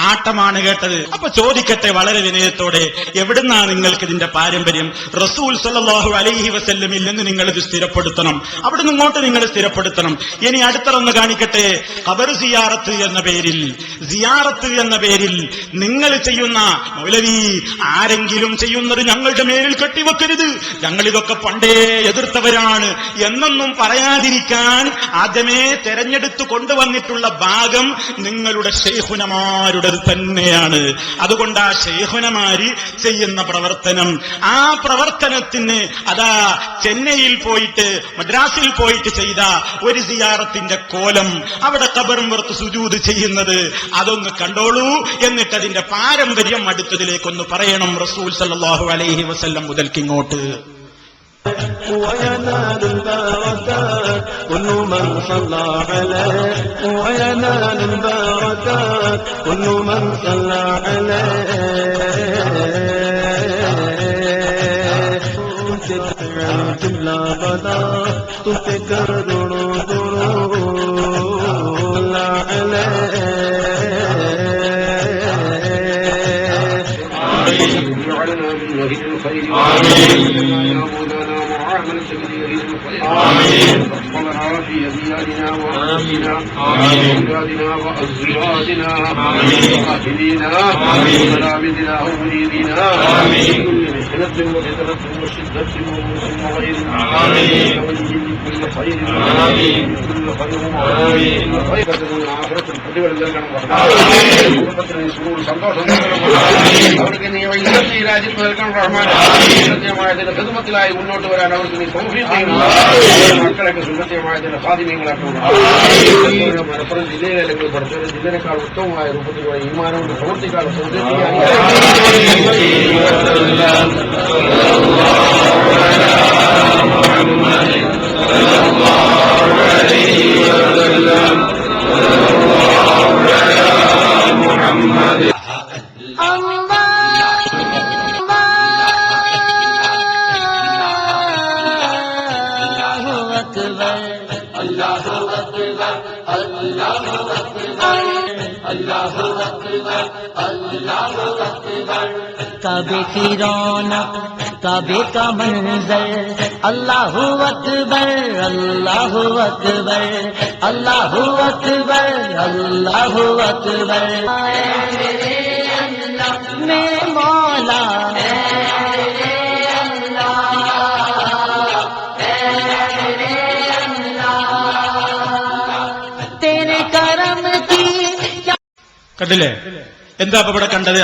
ആട്ടമാണ് കേട്ടത്. അപ്പൊ ചോദിക്കട്ടെ വളരെ വിനയത്തോടെ, എവിടുന്നാണ് നിങ്ങൾക്ക് ഇതിന്റെ പാരമ്പര്യം? റസൂൽ സല്ലല്ലാഹു അലൈഹി വസല്ലമിൽ നിന്ന് നിങ്ങൾ ഇത് സ്ഥിരപ്പെടുത്തണം, അവിടുന്ന് ഇങ്ങോട്ട് നിങ്ങൾ സ്ഥിരപ്പെടുത്തണം. ഇനി അടുത്തൊന്ന് കാണിക്കട്ടെ. ഖബർ സിയാറത്ത് എന്ന പേരിൽ നിങ്ങൾ ചെയ്യുന്ന, മൗലവി ആരെങ്കിലും ചെയ്യുന്നത് ഞങ്ങളുടെ മേലിൽ കെട്ടിവെക്കരുത്, ഞങ്ങൾ ഇതൊക്കെ പണ്ടേ എതിർത്തവരാണ് എന്നൊന്നും പറയാതിരിക്കാൻ ആദ്യമേ തെരഞ്ഞെടുത്തു കൊണ്ടുവന്നിട്ടുള്ള ഭാഗം നിങ്ങളുടെ ശൈഖുനമാരുടെ തന്നെയാണ്. അതുകൊണ്ട് ആ ശൈഖുനമാര് ചെയ്യുന്ന പ്രവർത്തനം, ആ പ്രവർത്തനത്തിന് അതാ ചെന്നൈയിൽ പോയിട്ട് മദ്രാസിൽ പോയിട്ട് ചെയ്ത ഒരു സിയാറത്തിന്റെ കോലം, അവിടെ ഖബറും പുറത്ത് സുജൂദ് ചെയ്യുന്നത്, അതൊന്ന് കണ്ടോളൂ. എന്നിട്ട് അതിന്റെ പാരമ്പര്യം അടുത്തതിലേക്കൊന്ന് പറയണം. റസൂൽ സല്ലല്ലാഹു അലൈഹി വസല്ലം മുതൽക്കിങ്ങോട്ട് وينال البركات كل من صلى عليه وينال البركات كل من صلى عليه جملہ بدا تفکر دونوں صلى آمين ربنا في أزواجنا وأولادنا وأولادنا وأزواجنا وأهلنا وملابسنا ومريدنا بسنة وفتنة وشدة وموسم وغير وجه كل خير كل خير خير آخرة الحديث والذكر والرحمن سرور സന്തോഷം അവർക്ക് നീ ഈ രാജ്യത്ത് നൽകാൻ റഹ്മാൻ സത്യമായതിന്റെ ഖിദ്മത്തിലായി മുന്നോട്ട് വരാൻ അവർക്ക് നീ തൗഫീഖ് ചെയ്യണം. മക്കളൊക്കെ സുന്നത്യമായതിന്റെ ഖാദിമീങ്ങളാക്കണം. മലപ്പുറം ജില്ലയിലെ അല്ലെങ്കിൽ പഠിച്ചവരുടെ ജില്ലനേക്കാൾ ഉത്തമമായ രൂപത്തിലുള്ള ഈമാനോട് പ്രവർത്തിക്കാൻ काबे की रौनक, काबे का मंजर, अल्लाहु अकबर अल्लाहु अकबर अल्लाहु अकबर अल्लाहु अकबर। मेरे मौला तेरे करम की। കണ്ടില്ലേ? എന്താ അപ്പൊ ഇവിടെ കണ്ടത്?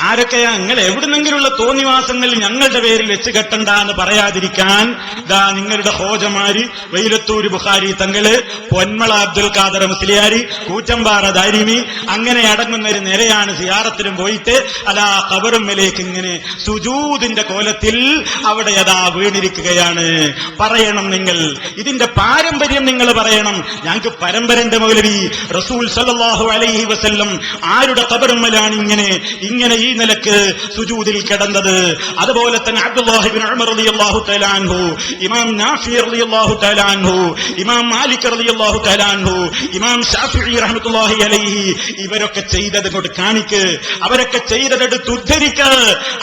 ആരൊക്കെയാ നിങ്ങൾ എവിടുന്നെങ്കിലുള്ള തോന്നിവാസങ്ങൾ ഞങ്ങളുടെ പേരിൽ വെച്ച് കെട്ടണ്ട എന്ന് പറയാതിരിക്കാൻ ദാ നിങ്ങളുടെ ഹോജമാര്, വൈലത്തൂര് ബുഖാരി തങ്ങള്, പൊന്മള അബ്ദുൽ ഖാദർ മുസ്ലിയാരി, കൂറ്റമ്പാറ ദാരിമി, അങ്ങനെ അടങ്ങുന്ന ഒരു നിരയാണ് സിയാറത്തിനും പോയിട്ട് അതാ ഖബറുമ്മലേക്ക് ഇങ്ങനെ സുജൂദിന്റെ കോലത്തിൽ അവിടെ അതാ വീണിരിക്കുകയാണ്. പറയണം നിങ്ങൾ ഇതിന്റെ പാരമ്പര്യം, നിങ്ങൾ പറയണം. ഞങ്ങൾക്ക് പരമ്പരന്റെ മൗലവി റസൂൽ സല്ലല്ലാഹു അലൈഹി വസല്ലം ആരുടെ ഖബറുമ്മലാണ് ഇങ്ങനെ ഈ നിലക്ക് സുജൂദിൽ കിടന്നത്? അതുപോലെ തന്നെ അബ്ദുല്ലാഹി ഇബ്നു ഉമർ റളിയല്ലാഹു തആല അൻഹു, ഇമാം നാഫി റളിയല്ലാഹു തആല അൻഹു, ഇമാം മാലിക് റളിയല്ലാഹു തആല അൻഹു, ഇമാം ശാഫിഈ റഹ്മത്തുള്ളാഹി അലൈഹി, ഇവരൊക്കെ ചെയ്തത് കൊണ്ട് കാണിക്ക്, അവരൊക്കെ ചെയ്തതെടുത്ത് ഉദ്ധരിക്ക്.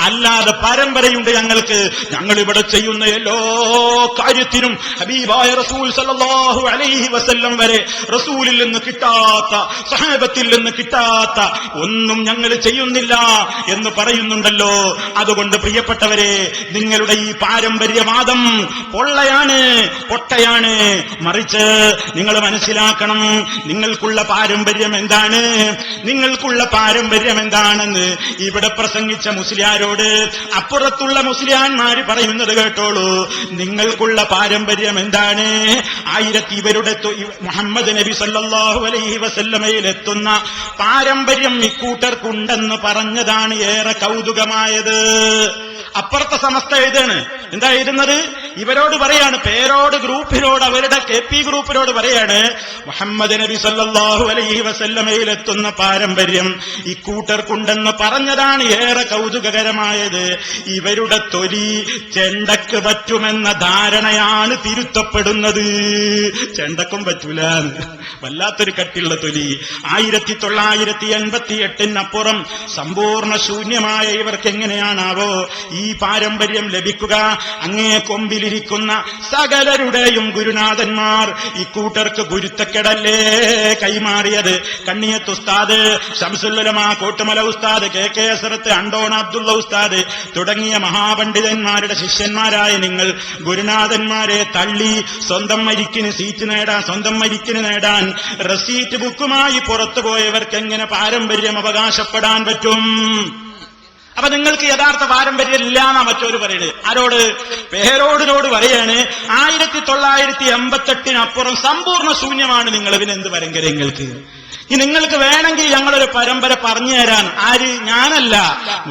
അല്ലാതെ പരമ്പരയുണ്ട് ഞങ്ങൾക്ക്, ഞങ്ങൾ ഇവിടെ ചെയ്യുന്ന എല്ലാ കാര്യത്തിനും ഹബീബായ റസൂൽ സല്ലല്ലാഹു അലൈഹി വസല്ലം വരെ റസൂലിൽ നിന്ന് കിട്ടാത്ത, സഹാബത്തിൽ നിന്ന് കിട്ടാത്ത ഒന്നും ഞങ്ങൾ ചെയ്യുന്നില്ല എന്ന് പറയുന്നുണ്ടല്ലോ. അതുകൊണ്ട് പ്രിയപ്പെട്ടവരെ, നിങ്ങളുടെ ഈ പാരമ്പര്യവാദം പൊട്ടയാണ്. മറിച്ച് നിങ്ങൾ മനസ്സിലാക്കണം, നിങ്ങൾക്കുള്ള പാരമ്പര്യം എന്താണെന്ന് ഇവിടെ പ്രസംഗിച്ച മുസ്ലിയാരോട് അപ്പുറത്തുള്ള മുസ്ലിയാന്മാര് പറയുന്നത് കേട്ടോളൂ. നിങ്ങൾക്കുള്ള പാരമ്പര്യം എന്താണ്? ഇവരുടെ മുഹമ്മദ് നബി സല്ലല്ലാഹു അലൈഹി വസല്ലമയിലെത്തുന്ന പാരമ്പര്യം ഇക്കൂട്ടർക്കുണ്ടെന്ന് പറഞ്ഞതാണ് ഏറെ കൗതുകമായത്. അപ്പുറത്തെ സമസ്ത എഴുതാണ്. എന്താ എഴുതുന്നത്? ഇവരോട് പറയാണ്, പേരോട് ഗ്രൂപ്പിനോട്, അവരുടെ KP ഗ്രൂപ്പിനോട് പറയാണ്, മുഹമ്മദ് നബി സല്ലല്ലാഹു അലൈഹി വസല്ലമയിലെത്തുന്ന പാരമ്പര്യം ഇക്കൂട്ടർക്കുണ്ടെന്ന് പറഞ്ഞതാണ് ഏറെ കൗതുകകരമായത്. ഇവരുടെ തൊലി ചെണ്ടക്ക് പറ്റുമെന്ന ധാരണയാണ് തിരുത്തപ്പെടുന്നത്. ചെണ്ടക്കും പറ്റൂല, വല്ലാത്തൊരു കട്ടിയുള്ള തൊലി. 1988 സമ്പൂർണ്ണ ശൂന്യമായ ഇവർക്ക് എങ്ങനെയാണാവോ ഈ പാരമ്പര്യം ലഭിക്കുക? അങ്ങേ കൊമ്പിലിരിക്കുന്ന സകലരുടെയും ഗുരുനാഥന്മാർ ഇക്കൂട്ടർക്ക് ഗുരുത്തക്കെടല്ലേ കൈമാറിയത്. കണ്ണിയത്ത് ഉസ്താദ്, ശംസുൽ ഉലമ കോട്ടുമല ഉസ്താദ്, KK അസറത്ത്, അണ്ടോണ അബ്ദുള്ള ഉസ്താദ് തുടങ്ങിയ മഹാപണ്ഡിതന്മാരുടെ ശിഷ്യന്മാരായ നിങ്ങൾ ഗുരുനാഥന്മാരെ തള്ളി സ്വന്തം മരിക്കിന് സീറ്റ് നേടാൻ, സ്വന്തം മരിക്കിന് നേടാൻ റസീറ്റ് ബുക്കുമായി പുറത്തു പോയവർക്ക് എങ്ങനെ പാരമ്പര്യം അവകാശപ്പെടാൻ പറ്റും? അപ്പൊ നിങ്ങൾക്ക് യഥാർത്ഥ പാരമ്പര്യം ഇല്ലാന്നാ മറ്റൊരു പറയുന്നത്. ആരോട്? പേരോടിനോട് പറയാണ് 1988 സമ്പൂർണ്ണ ശൂന്യമാണ് നിങ്ങൾ. ഇതിനെന്ത് പരമ്പരങ്ങൾക്ക്? നിങ്ങൾക്ക് വേണമെങ്കിൽ ഞങ്ങളൊരു പരമ്പര പറഞ്ഞു തരാൻ. ആര്? ഞാനല്ല.